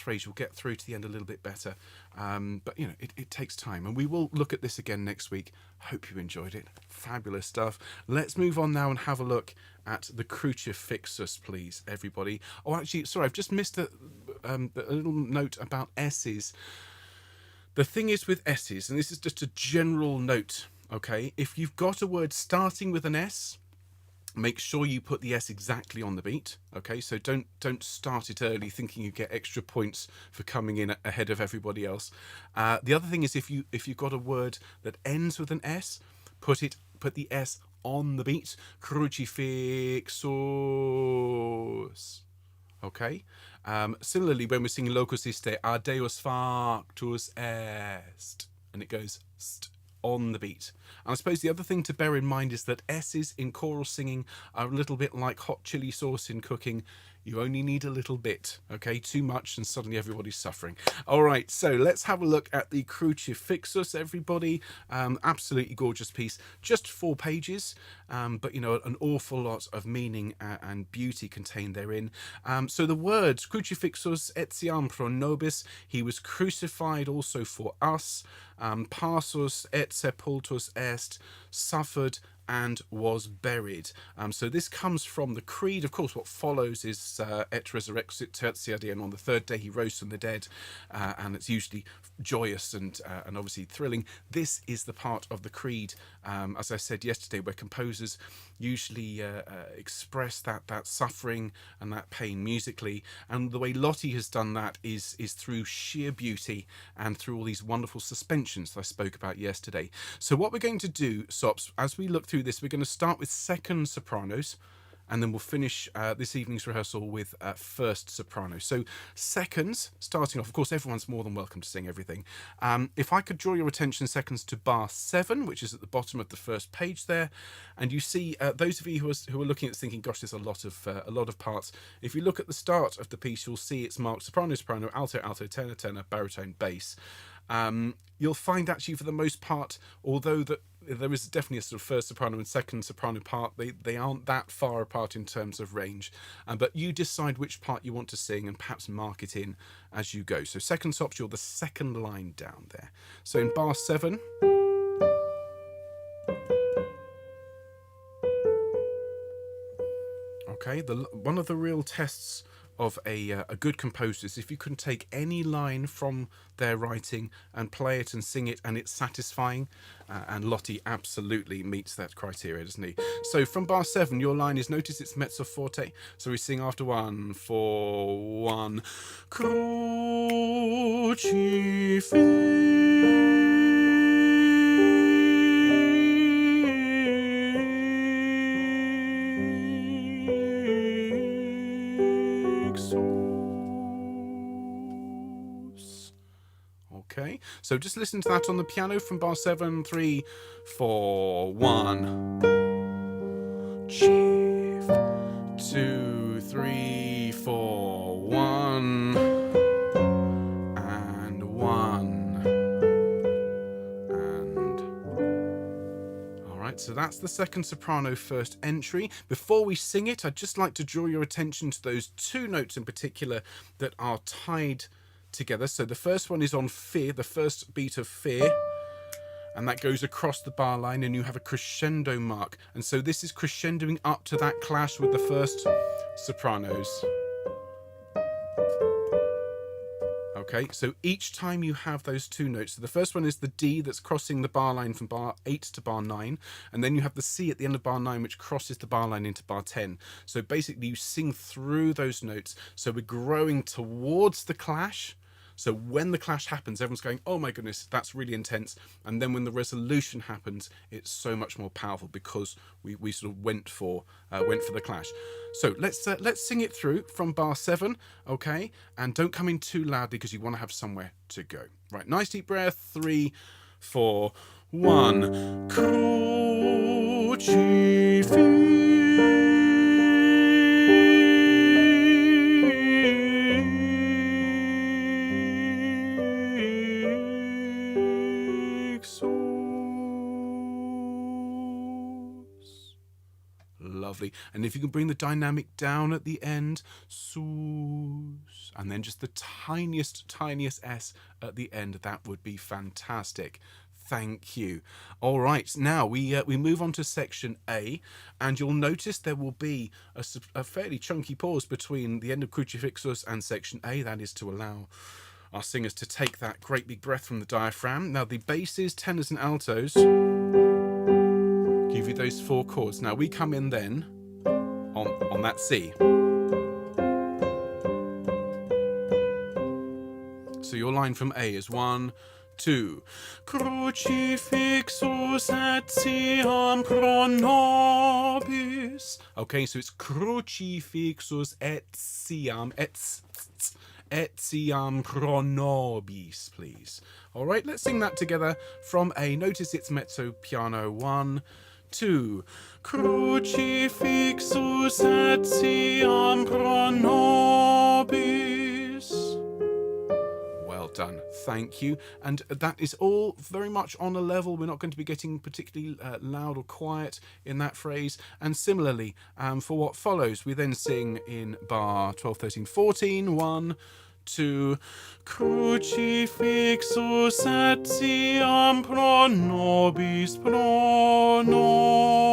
[SPEAKER 1] phrase, you'll get through to the end a little bit better. But, you know, it takes time. And we will look at this again next week. Hope you enjoyed it. Fabulous stuff. Let's move on now and have a look at the Crucifixus, please, everybody. Oh, actually, sorry, I've just missed a little note about S's. The thing is with S's, and this is just a general note, okay? If you've got a word starting with an S, make sure you put the S exactly on the beat, okay? So don't start it early thinking you get extra points for coming in ahead of everybody else. The other thing is if you've got a word that ends with an S, put the S on the beat. Crucifixus. Okay. Similarly, when we're singing Locus Iste, a Deus factus est, and it goes st on the beat. And I suppose the other thing to bear in mind is that S's in choral singing are a little bit like hot chili sauce in cooking. You only need a little bit, okay? Too much and suddenly everybody's suffering. All right, so let's have a look at the Crucifixus, everybody. Absolutely gorgeous piece. Just 4 pages, but, you know, an awful lot of meaning and beauty contained therein. So the words, Crucifixus etiam pro nobis, he was crucified also for us. Passus et sepultus est, suffered and was buried. So this comes from the Creed. Of course, what follows is et resurrexit tertia die, and on the third day he rose from the dead, and it's usually joyous and obviously thrilling. This is the part of the Creed, as I said yesterday, where composers usually express that suffering and that pain musically, and the way Lottie has done that is through sheer beauty and through all these wonderful suspensions that I spoke about yesterday. So what we're going to do, Sops, as we look through this, we're going to start with second sopranos, and then we'll finish this evening's rehearsal with first soprano. So seconds, starting off, of course, everyone's more than welcome to sing everything. If I could draw your attention seconds to bar 7, which is at the bottom of the first page there, and you see those of you who are looking at this thinking, gosh, there's a lot of parts. If you look at the start of the piece, you'll see it's marked soprano, soprano, alto, alto, tenor, tenor, baritone, bass. You'll find actually for the most part, although that there is definitely a sort of first soprano and second soprano part, they aren't that far apart in terms of range, but you decide which part you want to sing and perhaps mark it in as you go. So second sops, you're the second line down there. So in bar 7, okay, one of the real tests of a good composer is if you can take any line from their writing and play it and sing it and it's satisfying, and Lottie absolutely meets that criteria, doesn't he? So from bar 7, your line is, notice it's mezzo forte, so we sing after 1 for 1 Okay, so just listen to that on the piano from bar 7, 3, 4, 1. Chief, 2, 3, 4, 1. And 1. And... Alright, so that's the second soprano first entry. Before we sing it, I'd just like to draw your attention to those two notes in particular that are tied together. So the first one is on fear, the first beat of fear, and that goes across the bar line, and you have a crescendo mark, and so this is crescendoing up to that clash with the first sopranos. Okay, so each time you have those two notes, so the first one is the D that's crossing the bar line from bar 8 to bar 9, and then you have the C at the end of bar 9 which crosses the bar line into bar 10. So basically you sing through those notes, so we're growing towards the clash. So when the clash happens, everyone's going, oh my goodness, that's really intense. And then when the resolution happens, it's so much more powerful because we sort of went for the clash. So let's sing it through from bar 7, okay? And don't come in too loudly because you want to have somewhere to go. Right, nice deep breath. 3, 4, 1. Crucifix. Lovely. And if you can bring the dynamic down at the end, sus, and then just the tiniest S at the end, that would be fantastic. Thank you. All right, now we move on to section A, and you'll notice there will be a fairly chunky pause between the end of Crucifixus and section A. That is to allow our singers to take that great big breath from the diaphragm. Now the basses, tenors and altos give you those 4 chords. Now we come in then on that C. So your line from A is 1, 2. Crucifixus etiam pro nobis. Okay, so it's crucifixus etiam pro nobis, please. All right, let's sing that together from A. Notice it's mezzo piano. 1, 2. Crucifixus etiam pro nobis. Well done, thank you. And that is all very much on a level. We're not going to be getting particularly loud or quiet in that phrase. And similarly, for what follows, we then sing in bar 12, 13, 14. 1, 2. Crucifixus etiam pro nobis pro nobis.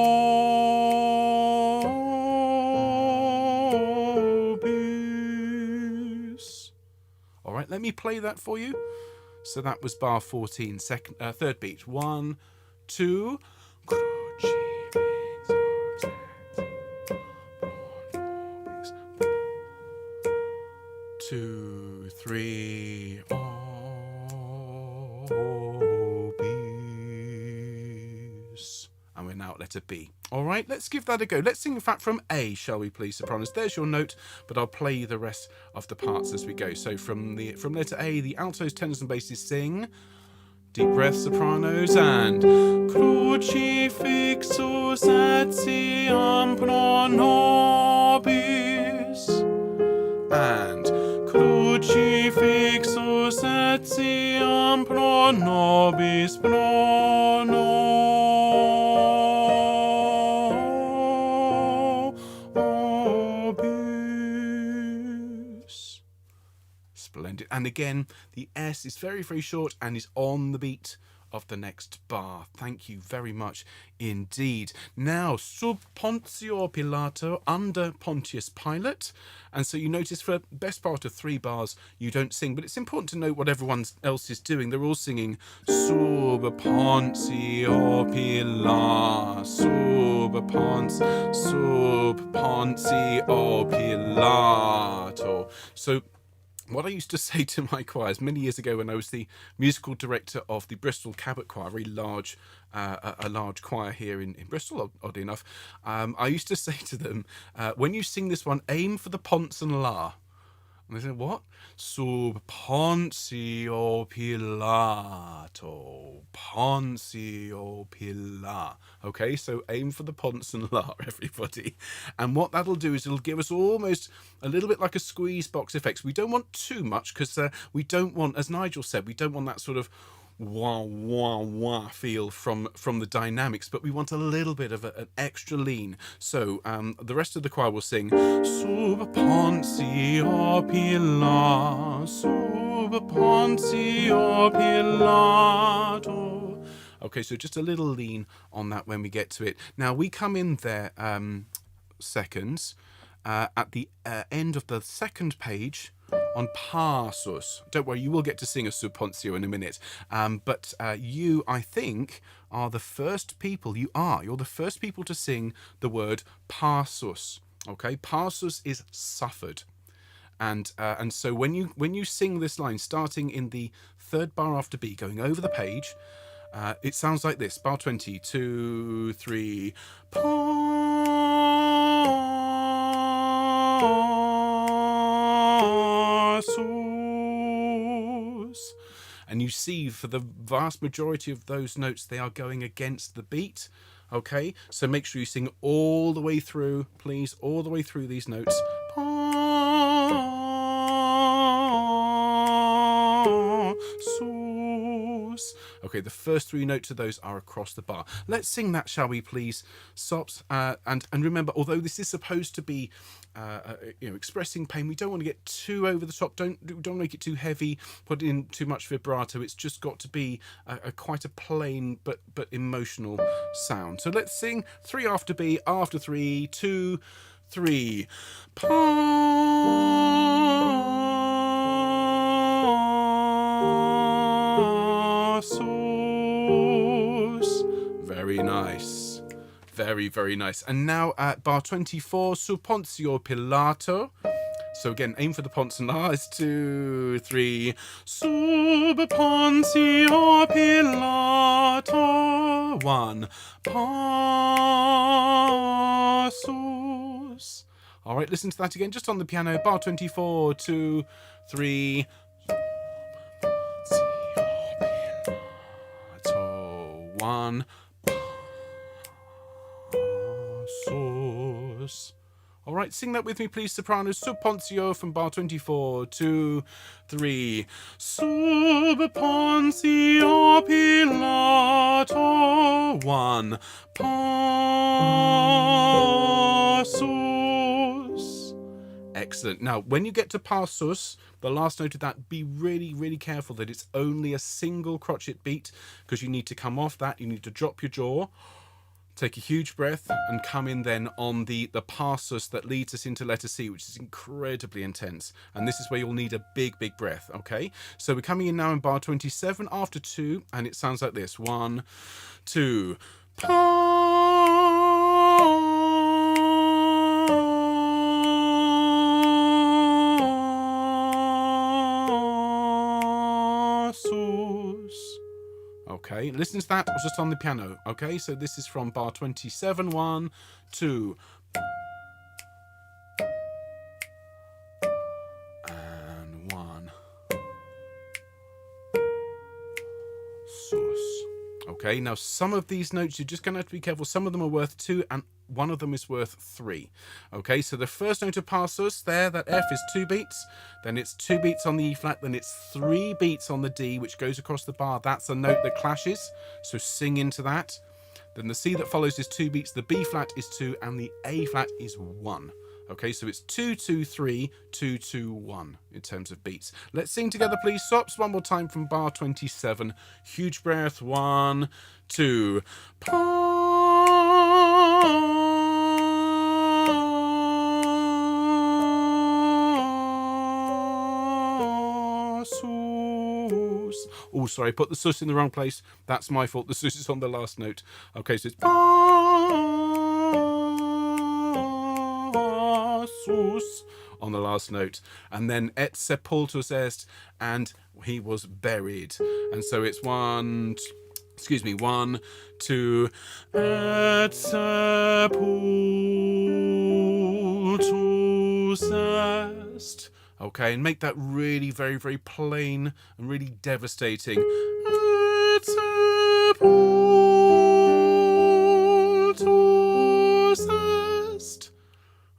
[SPEAKER 1] All right, let me play that for you. So that was bar 14, third beat. 1, 2. Crucifixus etiam pro nobis. 2, 3. Obis. And we're now at letter B. All right, let's give that a go. Let's sing, in fact, from A, shall we please, sopranos? There's your note, but I'll play you the rest of the parts as we go. So from letter A, the altos, tenors, and basses sing. Deep breath, sopranos, and Crucifixus etiam pro nobis. And Crucifixus etiam pro nobis pro nobis. Splendid. And again, the S is very, very short and is on the beat of the next bar. Thank you very much indeed. Now, sub Pontio Pilato, under Pontius Pilate. And so you notice for the best part of 3 bars, you don't sing, but it's important to note what everyone else is doing. They're all singing sub Pontio Pilato, sub Pontio Pilato. So what I used to say to my choirs many years ago when I was the musical director of the Bristol Cabot Choir, a very large, a large choir here in Bristol, oddly enough, I used to say to them, when you sing this one, aim for the ponce and la. And they said, what? Sub Pontio Pilato. Pontio Pilato. Okay, so aim for the ponce and la, everybody. And what that'll do is it'll give us almost a little bit like a squeeze box effect. We don't want too much because we don't want, as Nigel said, we don't want that sort of wah wah wah feel from the dynamics, but we want a little bit of an extra lean. So the rest of the choir will sing sub Pontio Pilato, sub Pontio Pilato. Okay, so just a little lean on that when we get to it. Now we come in there seconds at the end of the second page on passus. Don't worry, you will get to sing a sub Pontio in a minute. But you, I think, are the first people. You're the first people to sing the word passus. Okay, passus is suffered, and so when you sing this line, starting in the 3rd bar after B, going over the page, it sounds like this. Bar 20, 2, 3. And you see, for the vast majority of those notes, they are going against the beat. Okay, so make sure you sing all the way through, please, all the way through these notes. Okay, the first 3 notes of those are across the bar. Let's sing that, shall we, please, Sops? And remember, although this is supposed to be, expressing pain, we don't want to get too over the top. Don't make it too heavy. Put in too much vibrato. It's just got to be quite a plain but emotional sound. So let's sing 3 after B. After 3, 2, 3. Very nice. Very, very nice. And now at bar 24, sub Pontio Pilato. So again, aim for the ponce and la. 2, 3. Sub Pontio Pilato. 1. Passus. All right, listen to that again, just on the piano. Bar 24, 2, 3. 1. Passus. All right, sing that with me, please, sopranos. Sub Pontio from bar 24, 2, 3. Sub Pontio Pilato. 1. Passus. Excellent. Now, when you get to passus, the last note of that, be really, really careful that it's only a single crotchet beat, because you need to come off that. You need to drop your jaw, take a huge breath, and come in then on the passus that leads us into letter C, which is incredibly intense. And this is where you'll need a big, big breath, okay? So we're coming in now in bar 27 after 2, and it sounds like this. 1, 2, Okay, listen to that just on the piano. Okay, so this is from bar 27. 1, 2, and 1. Sus. Okay, now some of these notes you're just going to have to be careful. Some of them are worth 2 and one of them is worth 3. Okay, so the first note of passus there, that F, is 2 beats. Then it's 2 beats on the E flat. Then it's 3 beats on the D, which goes across the bar. That's a note that clashes, so sing into that. Then the C that follows is 2 beats. The B flat is 2 and the A flat is 1. Okay, so it's 2, 2, 3, 2, 2, 1 in terms of beats. Let's sing together, please. Sops, one more time from bar 27. Huge breath. 1, 2. Oh, sorry, I put the sus in the wrong place. That's my fault. The sus is on the last note. Okay, so it's sus on the last note, and then et sepultus est, and he was buried. And so it's 1, 2, et sepultus est. Okay, and make that really very, very plain and really devastating. Et sepultus est.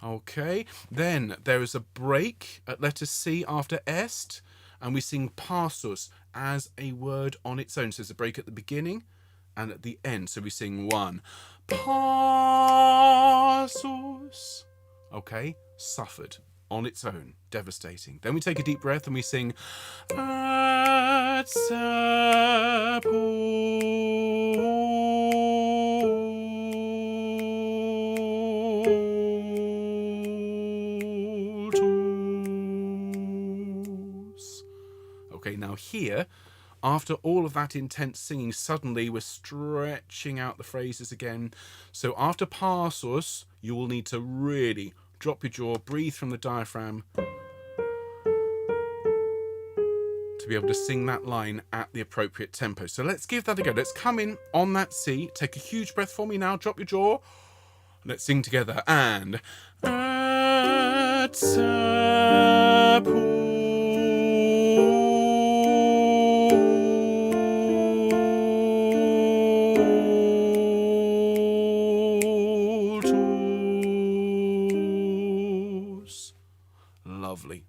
[SPEAKER 1] Okay, then there is a break at letter C after est, and we sing passus as a word on its own. So there's a break at the beginning and at the end. So we sing 1, passus. Okay, suffered on its own, devastating. Then we take a deep breath and we sing et sepultus. Okay, now here, after all of that intense singing, suddenly we're stretching out the phrases again. So after passus, you will need to really drop your jaw, breathe from the diaphragm to be able to sing that line at the appropriate tempo. So let's give that a go. Let's come in on that C. Take a huge breath for me now. Drop your jaw. Let's sing together. And et sepultus.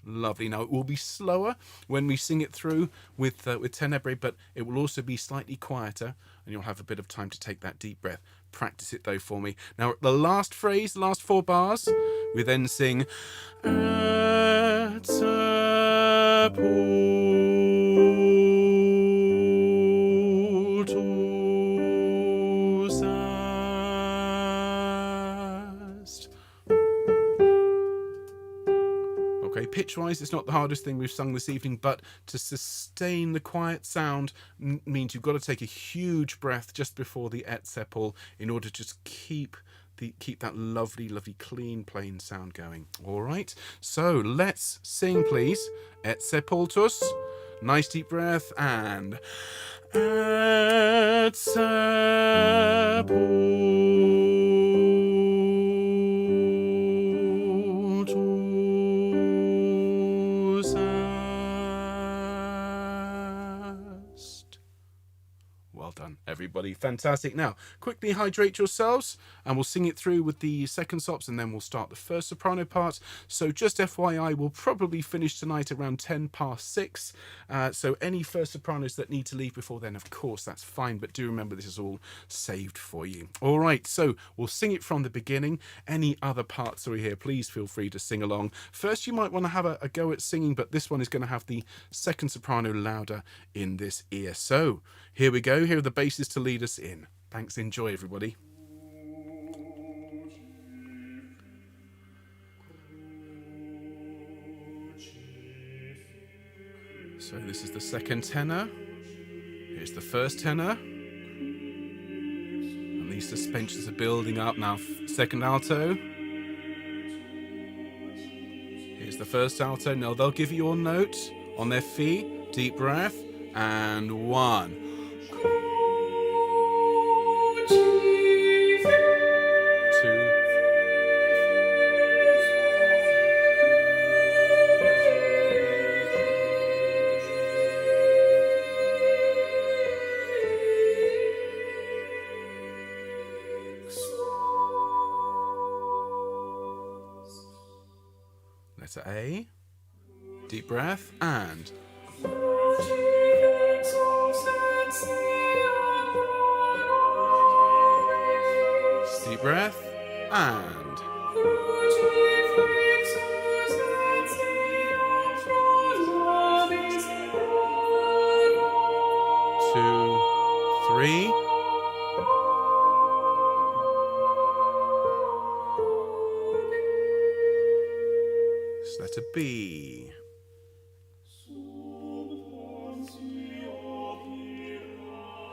[SPEAKER 1] Lovely. Now it will be slower when we sing it through with tenebrae, but it will also be slightly quieter, and you'll have a bit of time to take that deep breath. Practice it though for me. Now the last phrase, the last 4 bars, we then sing et sepultus est. Okay, pitch-wise, it's not the hardest thing we've sung this evening, but to sustain the quiet sound means you've got to take a huge breath just before the et sepul in order to just keep that lovely, lovely, clean, plain sound going. All right, so let's sing, please. Et sepultus, nice deep breath, and et sepultus. Well done, everybody. Fantastic. Now, quickly hydrate yourselves, and we'll sing it through with the second sops, and then we'll start the first soprano part. So just FYI, we'll probably finish tonight around 6:10. So any first sopranos that need to leave before then, of course, that's fine. But do remember, this is all saved for you. All right, so we'll sing it from the beginning. Any other parts that we hear, please feel free to sing along. First, you might want to have a go at singing, but this one is going to have the second soprano louder in this ear. So here we go. Here are the basses to lead us in. Thanks. Enjoy, everybody. So this is the second tenor. Here's the first tenor. And these suspensions are building up now. Second alto. Here's the first alto. Now they'll give you your note on their feet. Deep breath. And 1. 2. Letter A. Deep breath and. Deep breath and. 2, 3. It's letter B.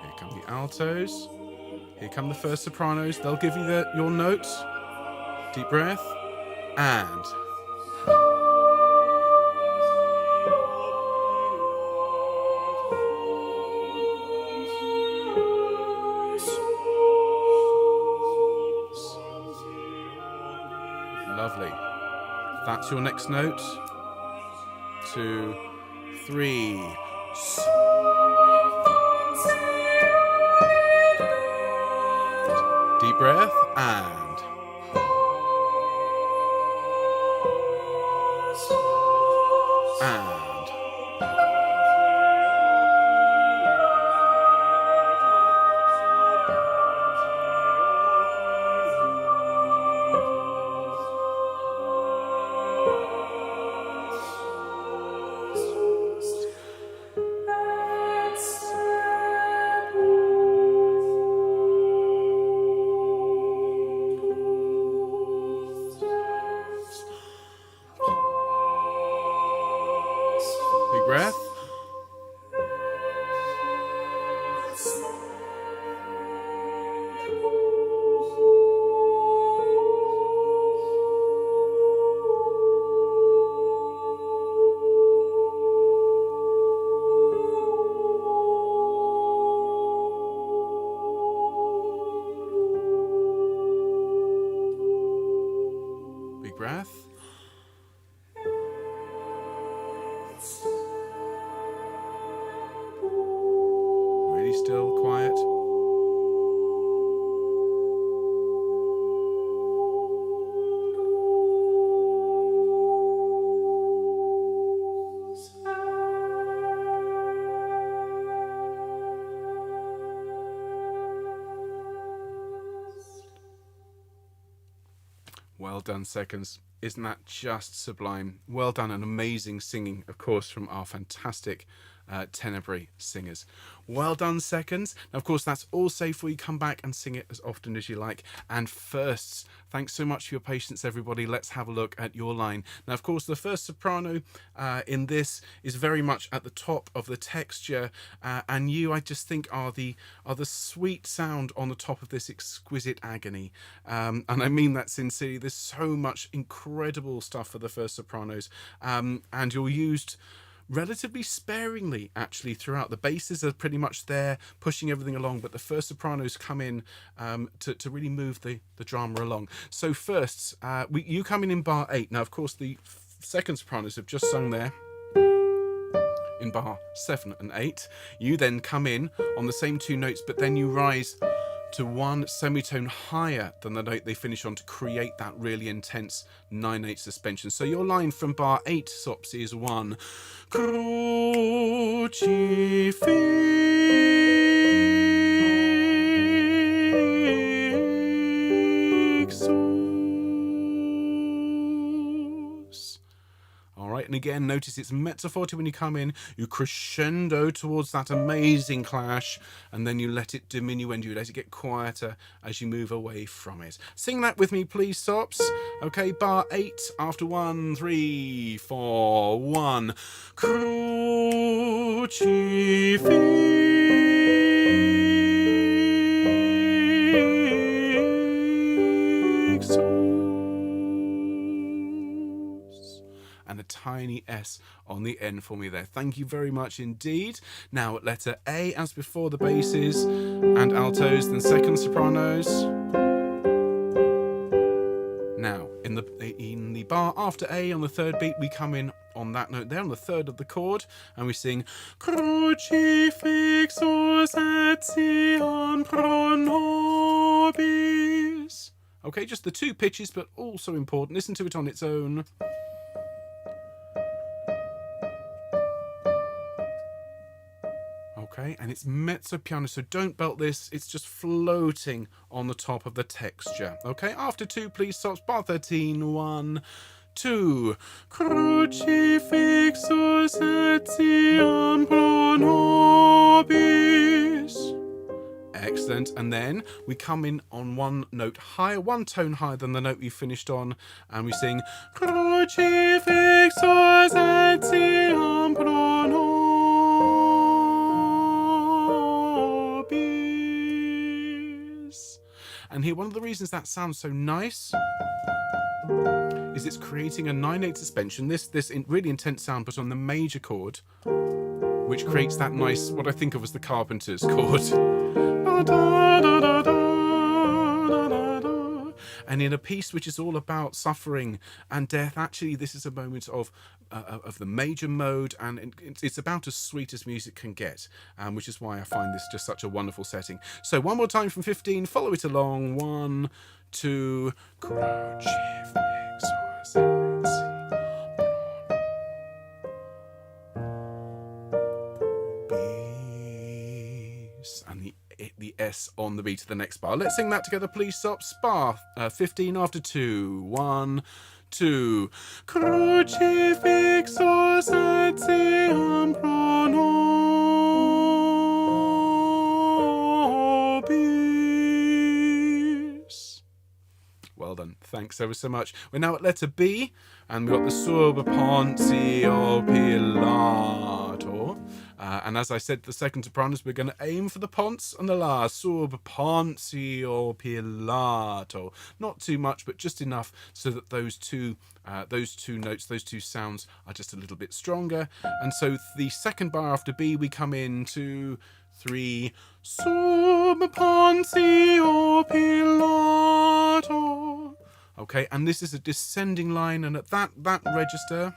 [SPEAKER 1] Here come the altos. Here come the first sopranos. They'll give you your notes. Deep breath. And. Lovely. That's your next note. 2, 3. Deep breath and. And. Big breath. Big breath. Really still, quiet. Well done, seconds. Isn't that just sublime? Well done, and amazing singing, of course, from our fantastic Tenebrae singers. Well done, seconds. Now, of course, that's all safe for you. Come back and sing it as often as you like. And firsts, thanks so much for your patience, everybody. Let's have a look at your line. Now, of course, the first soprano in this is very much at the top of the texture, and you, I just think, are the sweet sound on the top of this exquisite agony. And I mean that sincerely. There's so much incredible stuff for the first sopranos, and you're used relatively sparingly actually throughout. The basses are pretty much there pushing everything along, but the first sopranos come in to really move the drama along. So first, you come in bar 8. Now, of course, the second sopranos have just sung there. in bar 7 and 8. You then come in on the same 2 notes, but then you rise to 1 semitone higher than the note they finish on to create that really intense 9/8 suspension. So your line from bar 8, Sops, is 1 crucifixus. Alright, and again, notice it's mezzo forte when you come in, you crescendo towards that amazing clash, and then you let it diminuendo, you let it get quieter as you move away from it. Sing that with me, please, Sops. Okay, bar 8, after 1, 3, 4, 1. Crucifixus. And a tiny S on the end for me there. Thank you very much indeed. Now at letter A, as before, the basses and altos, then second sopranos. Now in the bar after A on the 3rd beat, we come in on that note there on the 3rd of the chord, and we sing Crucifixus etiam pro nobis. Okay, just the 2 pitches, but also important. Listen to it on its own. Okay, and it's mezzo piano, so don't belt this, it's just floating on the top of the texture. Okay, after 2, please, Sops, bar 13, 1, 2. Crucifixus etiam pro nobis. Excellent, and then we come in on 1 note higher, 1 tone higher than the note we finished on, and we sing Crucifixus etiam pro nobis. And here, one of the reasons that sounds so nice is it's creating a 9/8 suspension, this really intense sound, but on the major chord, which creates that nice, what I think of as the Carpenter's chord. And in a piece which is all about suffering and death, actually this is a moment of the major mode, and it's about as sweet as music can get, which is why I find this just such a wonderful setting. So one more time from 15, follow it along. 1, 2, Crucifixus and the S on the beat of the next bar. Let's sing that together, please, Sops. Bar 15 after 2. 1, 2. Crucifixus etiam pro nobis. Well done. Thanks ever so much. We're now at letter B, and we've got the Sub Pontio Pilato. And as I said, the second sopranos, we're going to aim for the ponce and the la. Sub Pontio Pilato. Not too much, but just enough so that those two notes, those 2 sounds are just a little bit stronger. And so the second bar after B, we come in 2, 3, Sub Pontio Pilato. Okay, and this is a descending line, and at that register,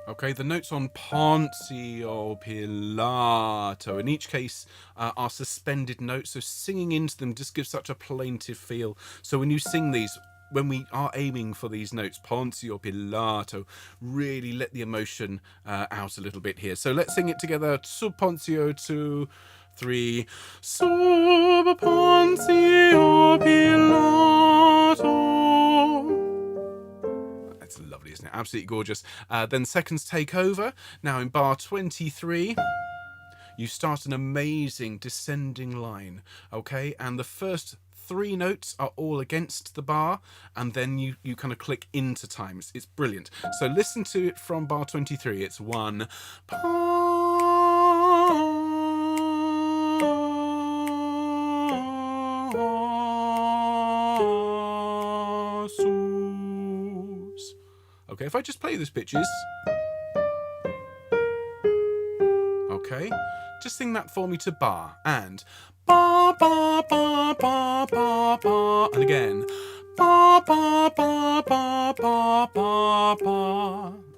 [SPEAKER 1] okay, the notes on Pontio Pilato, in each case, are suspended notes, so singing into them just gives such a plaintive feel. So when you sing these, when we are aiming for these notes, Pontio Pilato, really let the emotion out a little bit here. So let's sing it together. Sub Pontio 2, 3. Sub Pontio Pilato. That's lovely, isn't it? Absolutely gorgeous. Then seconds take over. Now in bar 23, you start an amazing descending line, okay? And the first 3 notes are all against the bar, and then you kind of click into times. It's brilliant. So listen to it from bar 23. It's 1. Okay, if I just play those pitches. Okay, just sing that for me to bar, and ba ba ba ba ba ba, and again ba ba ba ba ba ba ba.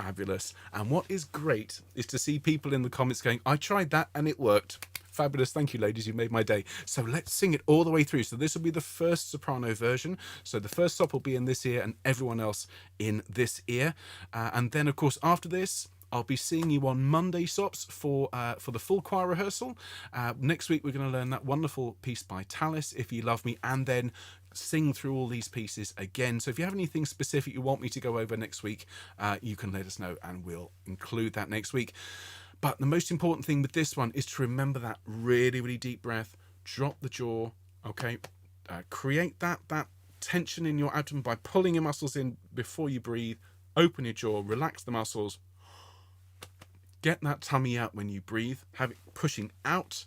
[SPEAKER 1] fabulous. And what is great is to see people in the comments going, I tried that and it worked. Fabulous. Thank you, ladies. You made my day. So let's sing it all the way through. So this will be the first soprano version. So the first sop will be in this ear and everyone else in this ear. And then, of course, after this, I'll be seeing you on Monday sops for the full choir rehearsal. Next week, we're going to learn that wonderful piece by Tallis, If You Love Me, and then sing through all these pieces again. So if you have anything specific you want me to go over next week, you can let us know and we'll include that next week. But the most important thing with this one is to remember that really, really deep breath. Drop the jaw, okay? Create that tension in your abdomen by pulling your muscles in before you breathe. Open your jaw, relax the muscles. Get that tummy out when you breathe. Have it pushing out,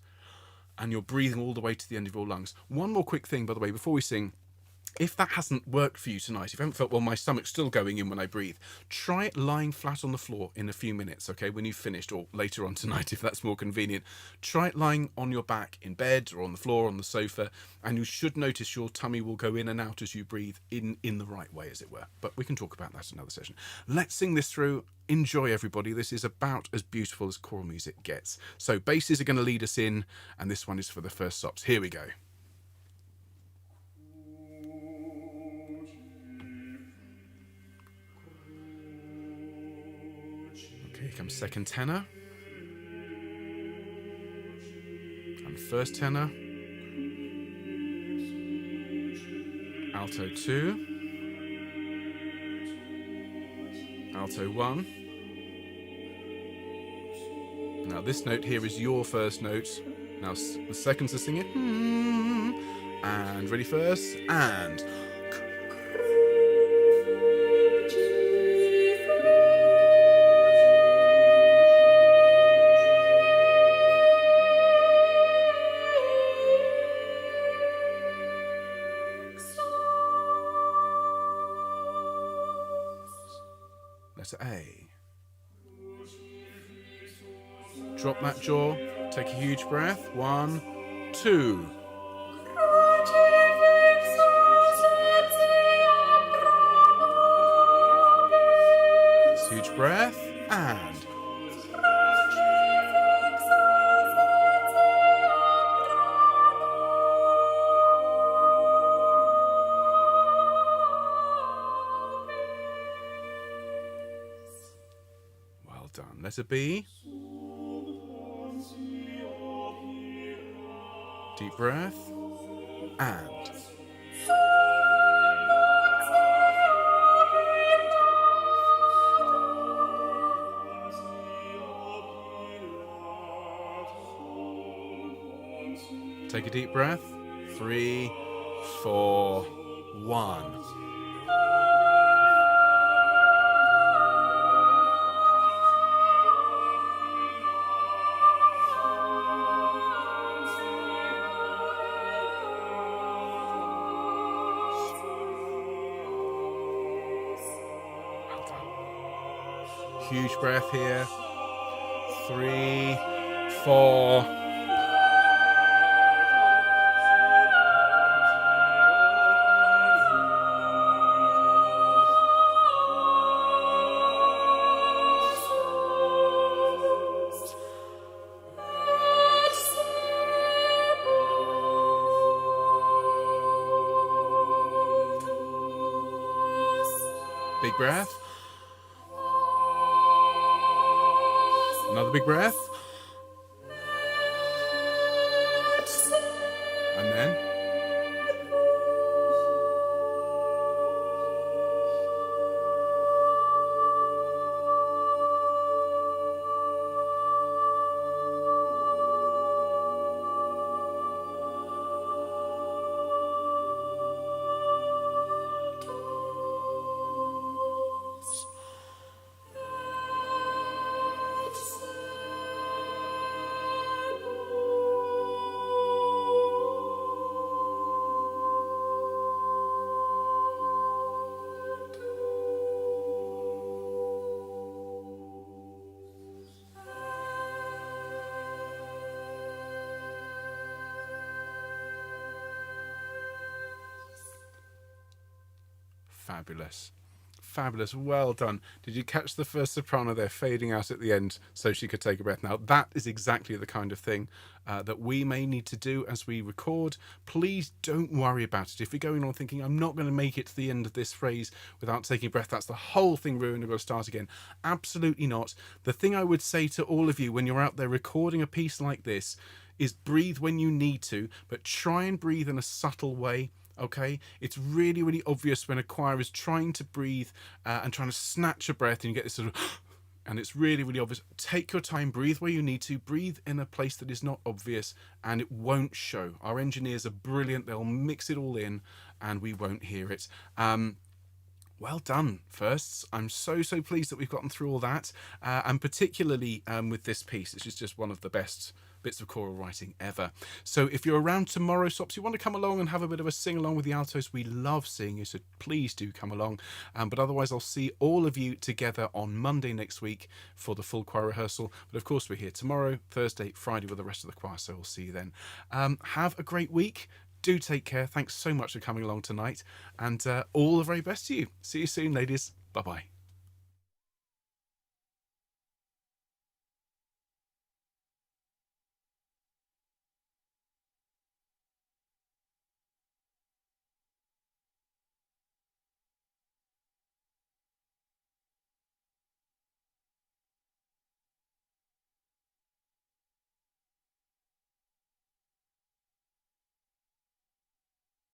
[SPEAKER 1] and you're breathing all the way to the end of your lungs. One more quick thing, by the way, before we sing. If that hasn't worked for you tonight, if you haven't felt, well, my stomach's still going in when I breathe, try it lying flat on the floor in a few minutes, okay, when you've finished, or later on tonight if that's more convenient. Try it lying on your back in bed or on the floor, on the sofa, and you should notice your tummy will go in and out as you breathe in the right way, as it were. But we can talk about that in another session. Let's sing this through. Enjoy, everybody. This is about as beautiful as choral music gets. So basses are going to lead us in, and this one is for the first stops. Here we go. Here comes second tenor and first tenor, alto 2, alto 1. Now this note here is your first note. Now the seconds are singing. And ready first, and letter A. Drop that jaw, take a huge breath. 1, 2. Huge breath, and well done. Letter B. Deep breath, and take a deep breath. 3, 4, 1. Huge breath here. 3, 4. Big breath. Another big breath. And then fabulous. Fabulous. Well done. Did you catch the first soprano there fading out at the end so she could take a breath? Now, that is exactly the kind of thing that we may need to do as we record. Please don't worry about it. If you're going on thinking, I'm not going to make it to the end of this phrase without taking a breath, that's the whole thing ruined, I've got to start again. Absolutely not. The thing I would say to all of you when you're out there recording a piece like this is breathe when you need to, but try and breathe in a subtle way. Okay, it's really, really obvious when a choir is trying to breathe and trying to snatch a breath, and you get this sort of, and it's really, really obvious. Take your time, breathe where you need to, breathe in a place that is not obvious, and it won't show. Our engineers are brilliant, they'll mix it all in, and we won't hear it. Well done, firsts. I'm so pleased that we've gotten through all that, and particularly with this piece, which is just one of the best bits of choral writing ever. So if you're around tomorrow, Sops, you want to come along and have a bit of a sing along with the altos, we love seeing you, so please do come along. But otherwise, I'll see all of you together on Monday next week for the full choir rehearsal. But of course, we're here tomorrow, Thursday, Friday with the rest of the choir, so we'll see you then. Have a great week. Do take care. Thanks so much for coming along tonight, and all the very best to you. See you soon, ladies. Bye-bye.